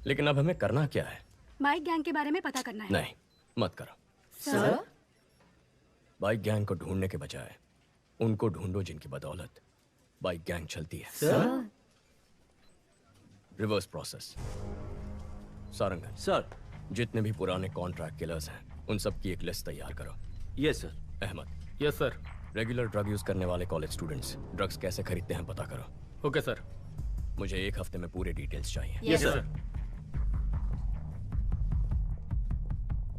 लेकिन अब हमें करना क्या है? बाइक गैंग के बारे में पता करना है। नहीं, मत करो। सर? बाइक गैंग को ढूंढने के बजाय उनको ढूंढो जिनकी बदौलत बाइक गैंग चलती है। Sir? Reverse process. Sarangan sir, जितने भी पुराने कॉन्ट्रैक्ट किलर्स हैं उन सब की एक लिस्ट तैयार करो। Yes sir. Ahmed. Yes sir. Regular drug use करने वाले कॉलेज स्टूडेंट्स ड्रग्स कैसे खरीदते हैं पता करो। Okay sir. मुझे 1 हफ्ते में पूरे डिटेल्स चाहिए। Yes sir.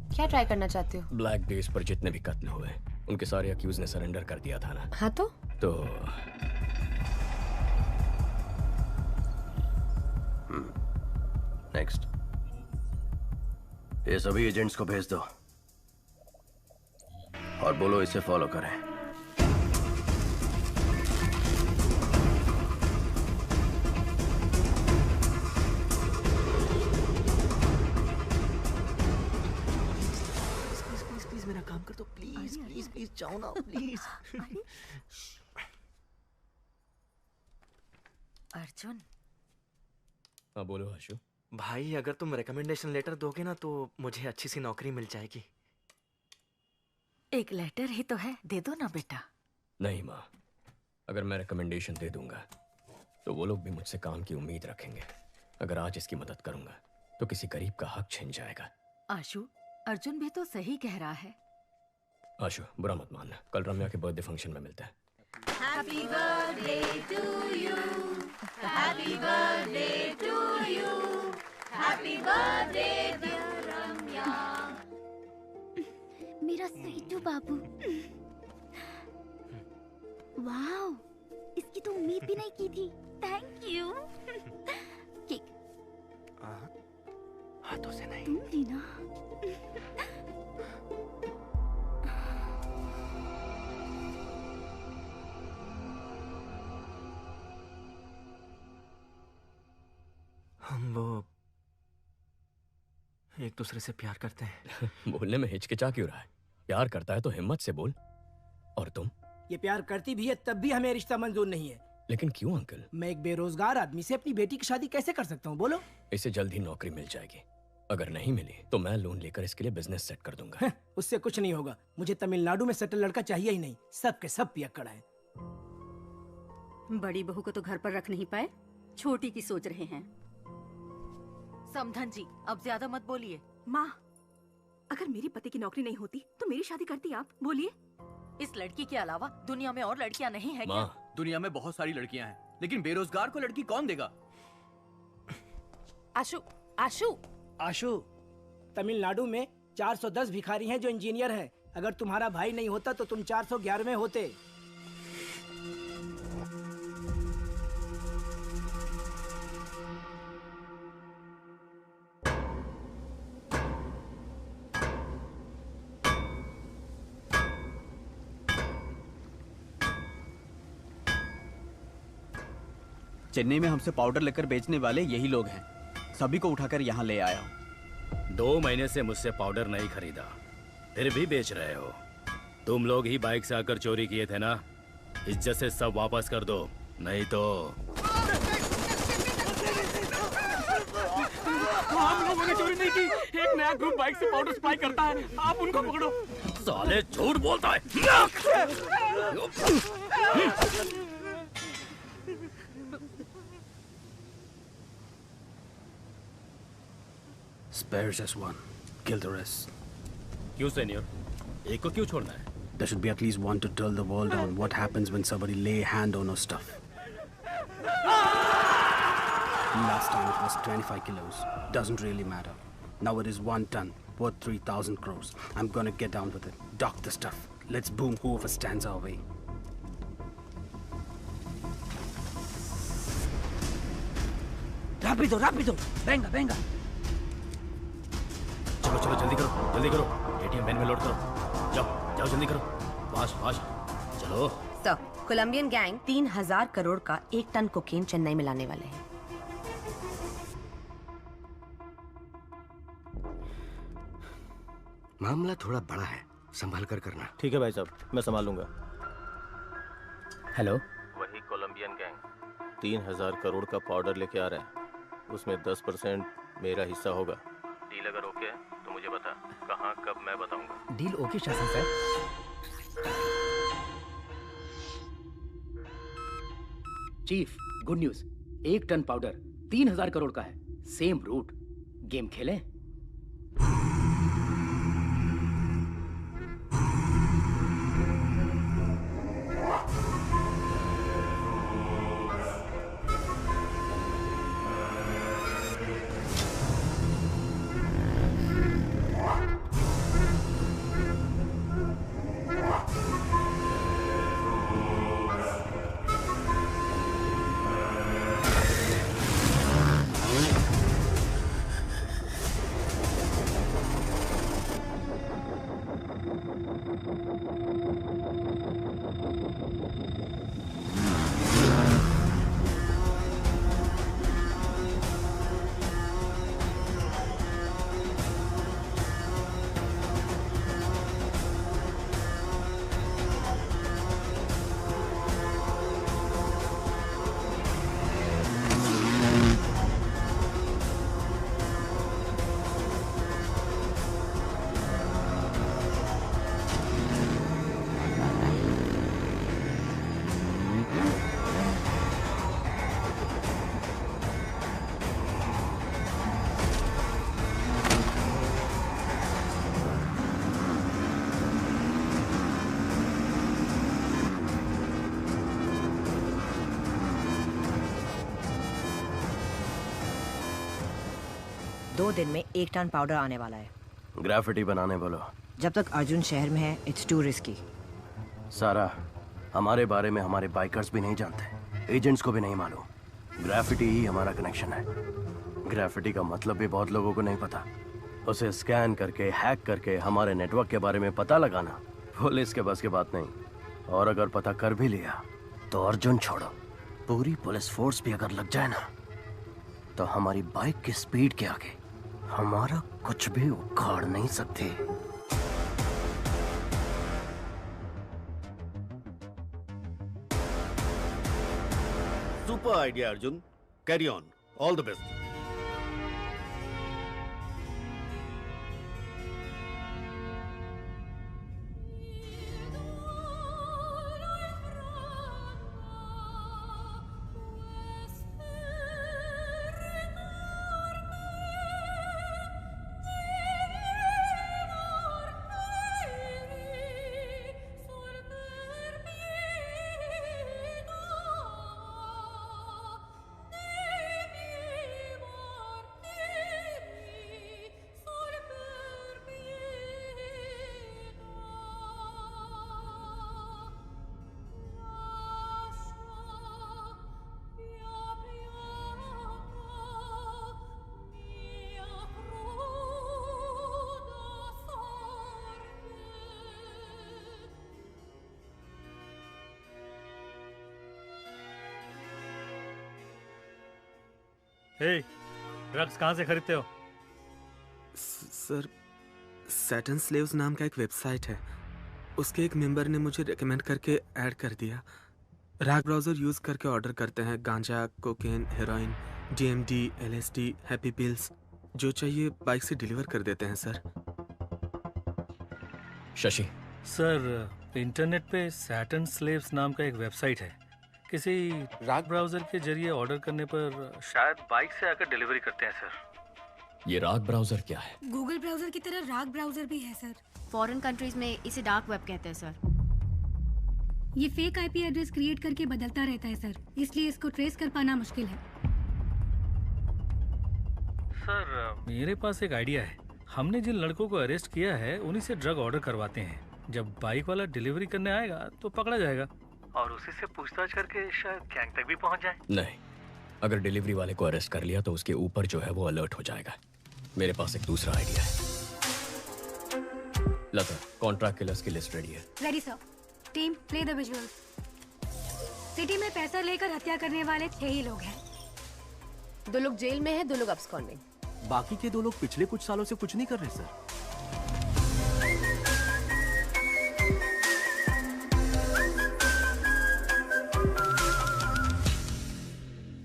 क्या ट्राई करना चाहते हो? ब्लैक डेज पर जितने भी कत्ल हुए उनके सारे अक्यूज ने सरेंडर कर दिया था ना। हाँ तो नेक्स्ट। ये सभी एजेंट्स को भेज दो और बोलो इसे फॉलो करें। प्लीज मेरा काम कर दो, प्लीज प्लीज प्लीज, जाओ ना प्लीज। अर्जुन। हाँ बोलो आशु। भाई अगर तुम रिकमेंडेशन लेटर दोगे ना तो मुझे अच्छी सी नौकरी मिल जाएगी। एक लेटर ही तो है, दे दो ना बेटा। नहीं माँ, अगर मैं रिकमेंडेशन दे दूंगा तो वो लोग भी मुझसे काम की उम्मीद रखेंगे। अगर आज इसकी मदद करूंगा तो किसी गरीब का हक छिन जाएगा। आशु, अर्जुन भी तो सही कह रहा है। आशु बुरा मत मानना, कल रम्या के बर्थडे फंक्शन में मिलते हैं। Happy birthday to you. Happy birthday to you. Happy birthday dear Ramya. मेरा स्वीटू बाबू। वाओ, इसकी तो उम्मीद भी नहीं की थी। Thank you. केक हाथों से नहीं। तुम भी ना। एक दूसरे से प्यार करते हैं। बोलने में हिचकिचा क्यों रहा है? प्यार करता है तो हिम्मत से बोल। और तुम? ये प्यार करती भी है तब भी हमें रिश्ता मंजूर नहीं है। लेकिन क्यों अंकल? मैं एक बेरोजगार आदमी से अपनी बेटी की शादी कैसे कर सकता हूँ, बोलो? इसे जल्द ही नौकरी मिल जाएगी। अगर नहीं मिली तो मैं लोन लेकर इसके लिए बिजनेस सेट कर दूंगा। उससे कुछ नहीं होगा। मुझे तमिलनाडु में सेटल लड़का चाहिए ही नहीं। सब के सब पियक्कड़ हैं। बड़ी बहू को तो घर पर रख नहीं पाए, छोटी की सोच रहे हैं। समधन जी, अब ज्यादा मत बोलिए। माँ, अगर मेरे पति की नौकरी नहीं होती तो मेरी शादी करती आप? बोलिए। इस लड़की के अलावा दुनिया में और लड़कियां नहीं है क्या? दुनिया में बहुत सारी लड़कियां हैं, लेकिन बेरोजगार को लड़की कौन देगा? आशु, आशु, आशु, तमिलनाडु में 410 भिखारी हैं जो इंजीनियर हैं। अगर तुम्हारा भाई नहीं होता तो तुम 411वें होते। चेन्नई में हमसे पाउडर लेकर बेचने वाले यही लोग हैं। सभी को उठाकर यहाँ ले आया हूँ। 2 महीने से मुझसे पाउडर नहीं खरीदा, फिर भी बेच रहे हो। तुम लोग ही बाइक से आकर चोरी किए थे ना? इज्जत से सब वापस कर दो, नहीं तो। हम लोगों ने चोरी नहीं की। एक नया ग्रुप बाइक से पाउडर सप्लाई करता है, आप उनको पकड़ो। साले झूठ बोलता है। Spare just one. Kill the rest. क्यों सीनियर? एक को क्यों छोड़ना है? There should be at least one to tell the world on what happens when somebody lay hand on our stuff. Last time it was 25 kilos. Doesn't really matter. Now it is 1 ton, worth 3,000 crores. I'm gonna get down with it. Dock the stuff. Let's boom whoever stands our way. Rápido, rápido. Venga, venga. चलो चलो जल्दी करो, जल्दी करो। ATM van में load करो। जाओ जाओ जल्दी करो, फास्ट फास्ट चलो। सर, कोलंबियन गैंग 3000 करोड़ का 1 टन कोकेन चेन्नई में लाने वाले हैं। मामला थोड़ा बड़ा है, संभाल कर करना। ठीक है भाई साहब, मैं संभाल लूंगा। हेलो, वही कोलंबियन गैंग 3000 करोड़ का पाउडर लेके आ रहे हैं। उसमें 10% मेरा हिस्सा होगा। डील अगर ओके है तो मुझे बता, कहाँ कब मैं बताऊंगा। Deal okay Shasan sir. Chief, good news. 1 ton powder 3000 crore का है। Same root. गेम खेलें? दो दिन में 1 टन पाउडर आने वाला है। ग्राफिटी बनाने बोलो। जब तक अर्जुन शहर में है, इट्स टू रिस्की। सारा, हमारे बारे में हमारे बाइकर्स भी नहीं जानते, एजेंट्स को भी नहीं मालूम। ग्राफिटी ही हमारा कनेक्शन है। ग्राफिटी का मतलब भी बहुत लोगों को नहीं पता। उसे स्कैन करके, हैक करके हमारे नेटवर्क के बारे में पता लगाना पुलिस के बस की बात नहीं। और अगर पता कर भी लिया तो अर्जुन छोड़ो, पूरी पुलिस फोर्स भी अगर लग जाए ना, तो हमारी बाइक की स्पीड के आगे हमारा कुछ भी उखाड़ नहीं सकते। Super idea Arjun, carry on, all the best. Hey, drugs कहाँ से खरीदते हो? सर, सैटन स्लेव्स नाम का एक वेबसाइट है। उसके एक मेंबर ने मुझे रेकमेंड करके ऐड कर दिया। राग ब्राउजर यूज करके ऑर्डर करते हैं गांजा, cocaine, heroin, DMD, LSD, happy pills. जो चाहिए बाइक से डिलीवर कर देते हैं सर। शशि सर, इंटरनेट पे सैटन स्लेव्स नाम का एक वेबसाइट है। किसी राग ब्राउजर के जरिए ऑर्डर करने पर शायद बाइक से आकर डिलीवरी करते हैं सर। ये राग ब्राउजर क्या है? गूगल ब्राउजर की तरह राग ब्राउजर भी है सर। फॉरेन कंट्रीज में इसे डार्क वेब कहते हैं सर। ये फेक IP एड्रेस क्रिएट करके बदलता रहता है सर, इसलिए इसको ट्रेस कर पाना मुश्किल है। सर, मेरे पास एक आइडिया है। हमने जिन लड़कों को अरेस्ट किया है उन्हीं से ड्रग ऑर्डर करवाते हैं। जब बाइक वाला डिलीवरी करने आएगा तो पकड़ा जाएगा और उसी से पूछताछ करके शायद गैंग तक भी पहुंच जाए। नहीं, अगर डिलीवरी वाले को अरेस्ट कर लिया तो उसके ऊपर जो है वो अलर्ट हो जाएगा। मेरे पास एक दूसरा आइडिया है। लता, कॉन्ट्रैक्ट किलर्स की लिस्ट रेडी है। Ready sir. Team, play the visuals. City में पैसा लेकर हत्या करने वाले 6 ही लोग हैं। 2 लोग जेल में हैं, 2 लोग अब्सकॉन्डिंग। बाकी के 2 लोग पिछले कुछ सालों से कुछ नहीं कर रहे सर।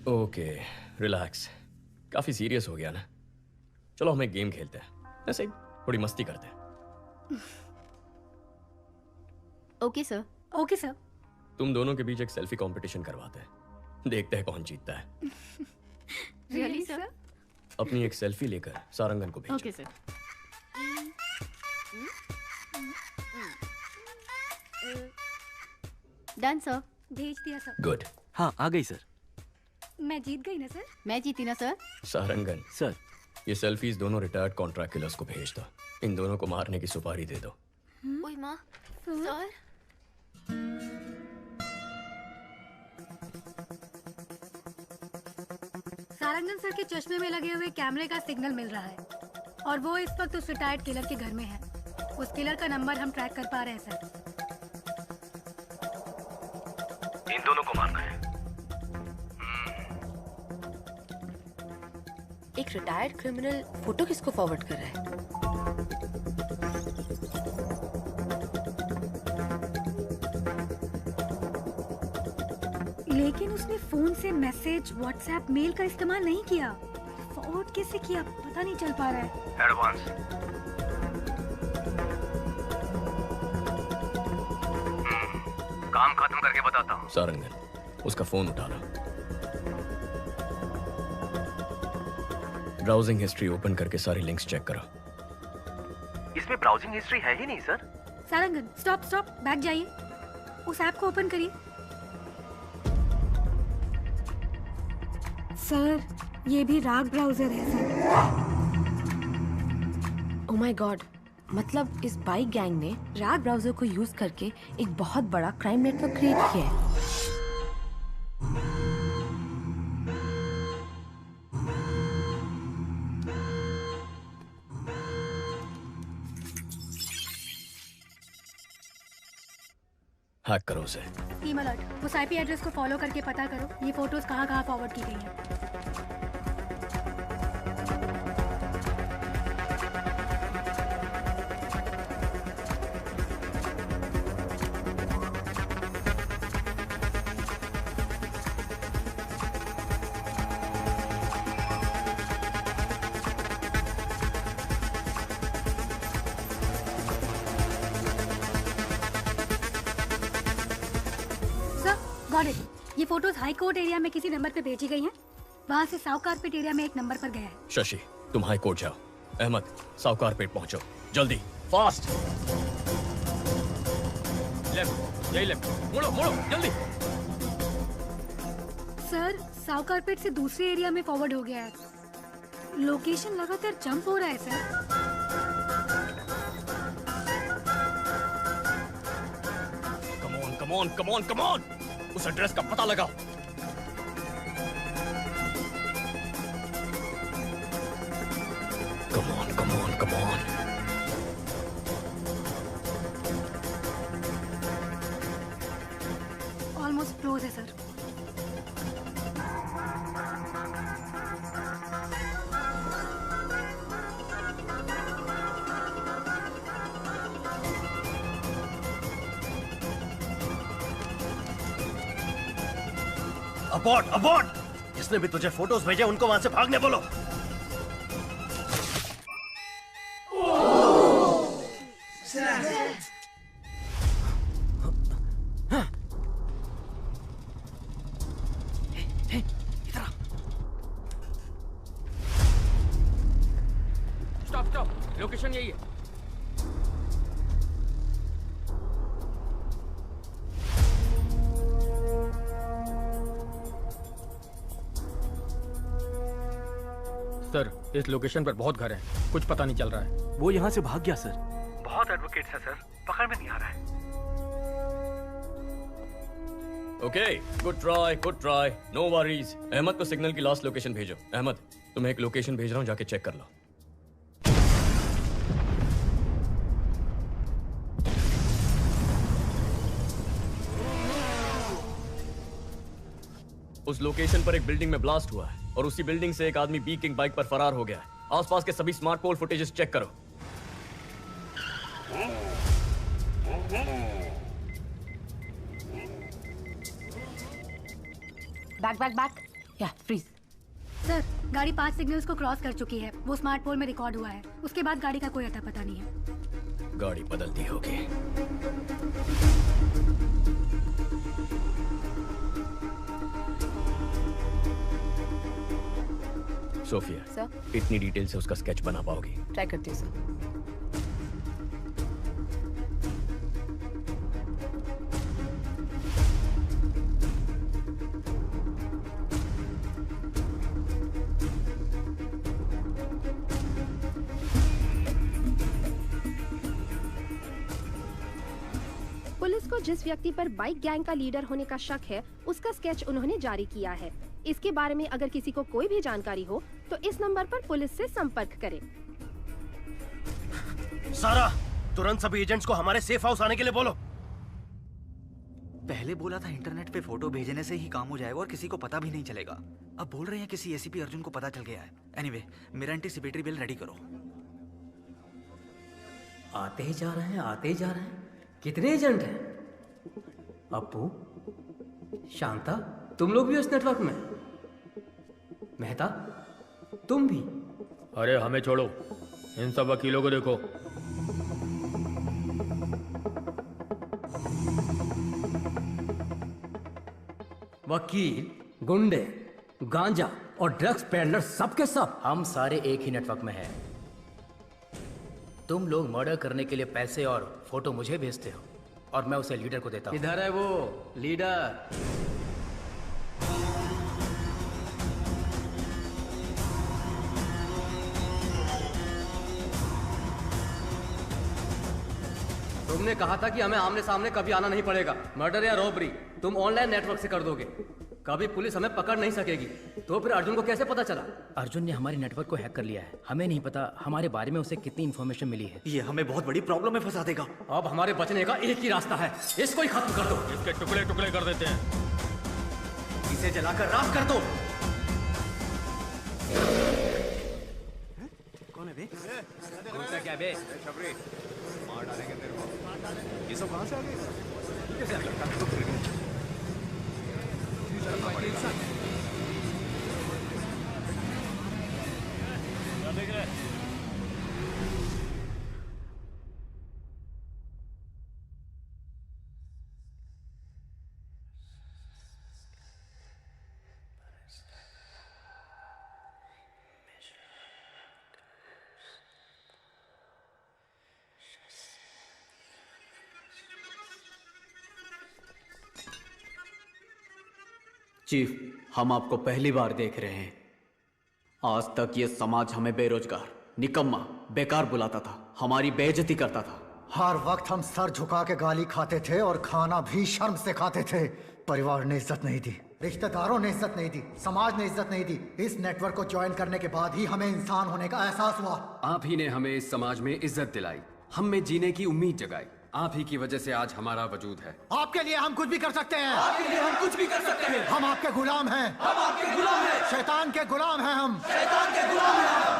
Okay, relax. काफी सीरियस हो गया ना? चलो हम एक गेम खेलते हैं, ऐसे ही थोड़ी मस्ती करते हैं। Okay sir. Okay sir. तुम दोनों के बीच एक सेल्फी कंपटीशन करवाते हैं, देखते हैं कौन जीतता है। Really sir? अपनी एक सेल्फी लेकर सारंगन को भेजो। Okay sir. Done sir. भेज दिया सर। गुड। हाँ, आ गई सर। मैं जीत गई ना सर? मैं जीती ना सर? सारंगन सर, ये सेल्फीज दोनों रिटायर्ड कॉन्ट्रैक्ट किलर्स को भेज दो। इन दोनों को मारने की सुपारी दे दो। ओए माँ, सर। सारंगन सर के चश्मे में लगे हुए कैमरे का सिग्नल मिल रहा है और वो इस वक्त उस रिटायर्ड किलर के घर में है। उस किलर का नंबर हम ट्रैक कर पा रहे हैं सर। इन दोनों को मारना है। एक रिटायर्ड क्रिमिनल फोटो किसको फॉरवर्ड कर रहा है? लेकिन उसने फोन से मैसेज, व्हाट्सएप, मेल का इस्तेमाल नहीं किया। फॉरवर्ड कैसे किया पता नहीं चल पा रहा है। एडवांस। काम खत्म करके बताता हूँ। सारंगन, उसका फोन उठा लो। ब्राउजिंग हिस्ट्री ओपन करके सारी लिंक्स चेक करो। इसमें ब्राउजिंग हिस्ट्री है ही नहीं sir. Sarangan, stop stop, back जाइए। उस ऐप को ओपन करिए। सर, ये भी राग ब्राउजर है सर। ओह माय गॉड, मतलब इस बाइक गैंग ने राग ब्राउजर को यूज करके एक बहुत बड़ा क्राइम नेटवर्क क्रिएट किया है। हैक करो उसे। टीम अलर्ट, उस IP एड्रेस को फॉलो करके पता करो ये फोटोज कहाँ कहाँ फॉरवर्ड की गई हैं। फोटोज हाई कोर्ट एरिया में किसी नंबर पे भेजी गई हैं। वहाँ से साउथ कारपेट एरिया में एक नंबर पर गया है। शशि, तुम हाई कोर्ट जाओ। अहमद, साउथ कारपेट पहुंचो, जल्दी, फास्ट। लेफ्ट, यही लेफ्ट, मुड़ो मुड़ो जल्दी। सर, साउथ कारपेट से दूसरे एरिया में फॉरवर्ड हो गया है। लोकेशन लगातार जंप हो रहा है सर। कम ऑन, उस एड्रेस का पता लगाओ। Come on. ऑलमोस्ट क्लोज है सर। अबॉर्ट! जिसने भी तुझे फोटोज भेजे उनको वहां से भागने बोलो। स्टॉप, लोकेशन यही है। सर, इस लोकेशन पर बहुत घर हैं। कुछ पता नहीं चल रहा है। वो यहाँ से भाग गया सर। बहुत एडवोकेट है सर, पकड़ में नहीं आ रहा है। Okay, good try, no worries. Ahmed को सिग्नल की लास्ट लोकेशन भेजो। अहमद, तुम्हें एक लोकेशन भेज रहा हूँ, जाके चेक कर लो। उस लोकेशन पर एक बिल्डिंग में ब्लास्ट हुआ है और उसी बिल्डिंग से एक आदमी बी किंग बाइक पर फरार हो गया है। आसपास के सभी स्मार्ट पोल फुटेजेस चेक करो। बैक या फ्रीज। सर, गाड़ी 5 सिग्नल्स को क्रॉस कर चुकी है। वो स्मार्ट पोल में रिकॉर्ड हुआ है। उसके बाद गाड़ी का कोई अता पता नहीं है। गाड़ी बदलती होगी। सोफिया, सर, इतनी डिटेल से उसका स्केच बना पाओगी? ट्राई करती हूँ सर। पुलिस को जिस व्यक्ति पर बाइक गैंग का लीडर होने का शक है, उसका स्केच उन्होंने जारी किया है। इसके बारे में अगर किसी को कोई भी जानकारी हो तो इस नंबर पर पुलिस से संपर्क करें। सारा, तुरंत सभी एजेंट्स को हमारे सेफ हाउस आने के लिए बोलो। पहले बोला था इंटरनेट पे फोटो भेजने से ही काम हो जाएगा और किसी को पता भी नहीं चलेगा। अब बोल रहे हैं किसी एसीपी अर्जुन को पता चल गया है। एनीवे, मेरा एंटीसिपेटरी बिल रेडी करो। आते ही जा रहे हैं। कितने एजेंट हैं? अप्पू, शांता, तुम लोग भी इस नेटवर्क में? मेहता, तुम भी? अरे हमें छोड़ो, इन सब वकीलों को देखो। वकील, गुंडे, गांजा और ड्रग्स पेडलर सब के सब हम सारे एक ही नेटवर्क में हैं। तुम लोग मर्डर करने के लिए पैसे और फोटो मुझे भेजते हो और मैं उसे लीडर को देता हूं। किधर है वो लीडर? तुमने कहा था कि हमें आमने सामने कभी आना नहीं पड़ेगा। मर्डर या रॉबरी तुम ऑनलाइन नेटवर्क से कर दोगे। कभी पुलिस हमें पकड़ नहीं सकेगी। तो फिर अर्जुन को कैसे पता चला? अर्जुन ने हमारे नेटवर्क को हैक कर लिया है। हमें नहीं पता हमारे बारे में उसे कितनी इन्फॉर्मेशन मिली है। ये हमें बहुत बड़ी प्रॉब्लम में फंसा देगा। अब हमारे बचने का एक ही रास्ता है, इसको ही खत्म कर दो। इसके टुकड़े टुकड़े कर देते हैं। इसे जलाकर राख कर दो। कौन है बे? क्या बे? मार डालेंगे तेरे को। ये सब कहां से आ गए? कैसे आ गए? चीफ, हम आपको पहली बार देख रहे हैं। आज तक ये समाज हमें बेरोजगार, निकम्मा, बेकार बुलाता था, हमारी बेइज्जती करता था। हर वक्त हम सर झुका के गाली खाते थे और खाना भी शर्म से खाते थे। परिवार ने इज्जत नहीं दी, रिश्तेदारों ने इज्जत नहीं दी, समाज ने इज्जत नहीं दी। इस नेटवर्क को ज्वाइन करने के बाद ही हमें इंसान होने का एहसास हुआ। आप ही ने हमें इस समाज में इज्जत दिलाई, हम में जीने की उम्मीद जगाई। आप ही की वजह से आज हमारा वजूद है। आपके लिए हम कुछ भी कर सकते हैं। आपके लिए हम कुछ भी कर सकते हैं। हम आपके गुलाम हैं। हम आपके गुलाम हैं। शैतान के गुलाम हैं हम। शैतान के गुलाम हैं हम।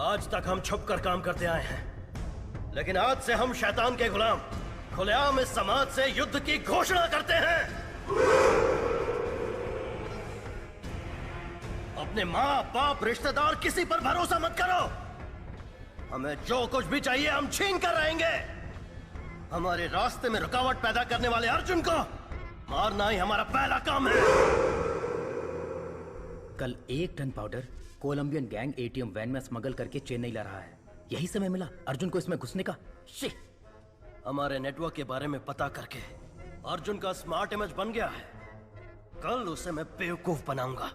आज तक हम छुप कर काम करते आए हैं, लेकिन आज से हम शैतान के गुलाम खुलेआम इस समाज से युद्ध की घोषणा करते हैं। अपने माँ बाप रिश्तेदार किसी पर भरोसा मत करो। हमें जो कुछ भी चाहिए हम छीन कर रहेंगे। हमारे रास्ते में रुकावट पैदा करने वाले अर्जुन को मारना ही हमारा पहला काम है। कल 1 ton powder Colombian gang ATM van में स्मगल करके चेन्नई ला रहा है। यही समय मिला अर्जुन को इसमें घुसने का। हमारे नेटवर्क के बारे में पता करके अर्जुन का स्मार्ट इमेज बन गया है। कल उसे मैं बेवकूफ बनाऊंगा।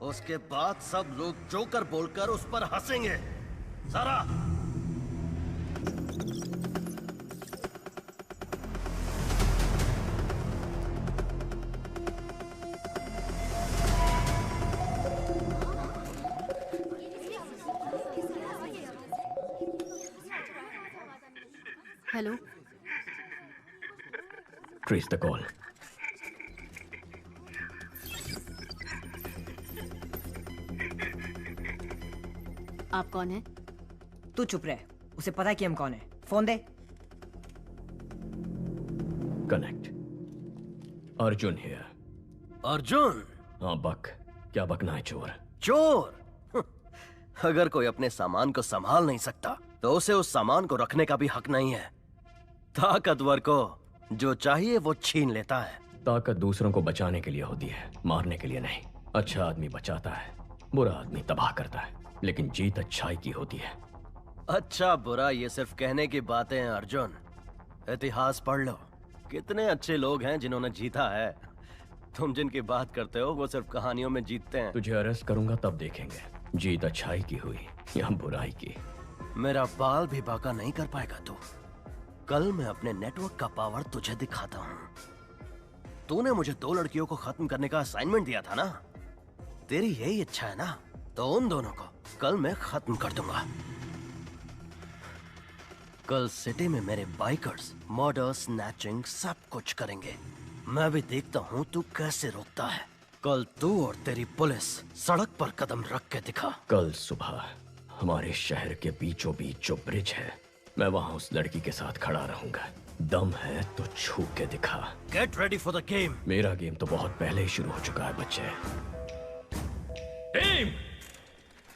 उसके बाद सब लोग जोकर बोलकर उस पर हंसेंगे। सारा हेलो, ट्रेस द कॉल। आप कौन है? तू चुप रहे, उसे पता है कि हम कौन है। Phone they. Connect. Arjun here. Arjun? हाँ बक, क्या बकना है चोर? चोर? अगर कोई अपने सामान को संभाल नहीं सकता तो उसे उस सामान को रखने का भी हक नहीं है। ताकतवर को जो चाहिए वो छीन लेता है। ताकत दूसरों को बचाने के लिए होती है, मारने के लिए नहीं। अच्छा आदमी बचाता है, बुरा आदमी तबाह करता है, लेकिन जीत अच्छाई की होती है। अच्छा बुरा ये सिर्फ कहने की बातें हैं अर्जुन। इतिहास पढ़ लो, कितने अच्छे लोग हैं जिन्होंने जीता है। तुम जिनकी बात करते हो वो सिर्फ कहानियों में जीतते हैं। तुझे अरेस्ट करूंगा तब देखेंगे जीत अच्छाई की हुई या बुराई की। मेरा बाल भी बाका नहीं कर पाएगा तू। कल मैं अपने नेटवर्क का पावर तुझे दिखाता हूँ। तूने मुझे 2 लड़कियों को खत्म करने का असाइनमेंट दिया था ना, तेरी यही इच्छा है ना, तो उन दोनों को कल मैं खत्म कर दूंगा। कल सिटी में मेरे बाइकर्स मर्डर, स्नैचिंग सब कुछ करेंगे। मैं भी देखता हूँ तू कैसे रोकता है। कल तू और तेरी पुलिस सड़क पर कदम रख के दिखा। कल सुबह हमारे शहर के बीचों बीच जो ब्रिज है, मैं वहां उस लड़की के साथ खड़ा रहूंगा। दम है तो छू के दिखा। Get ready for the game. मेरा गेम तो बहुत पहले ही शुरू हो चुका है बच्चे। Team,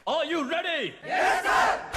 are you ready? Yes sir.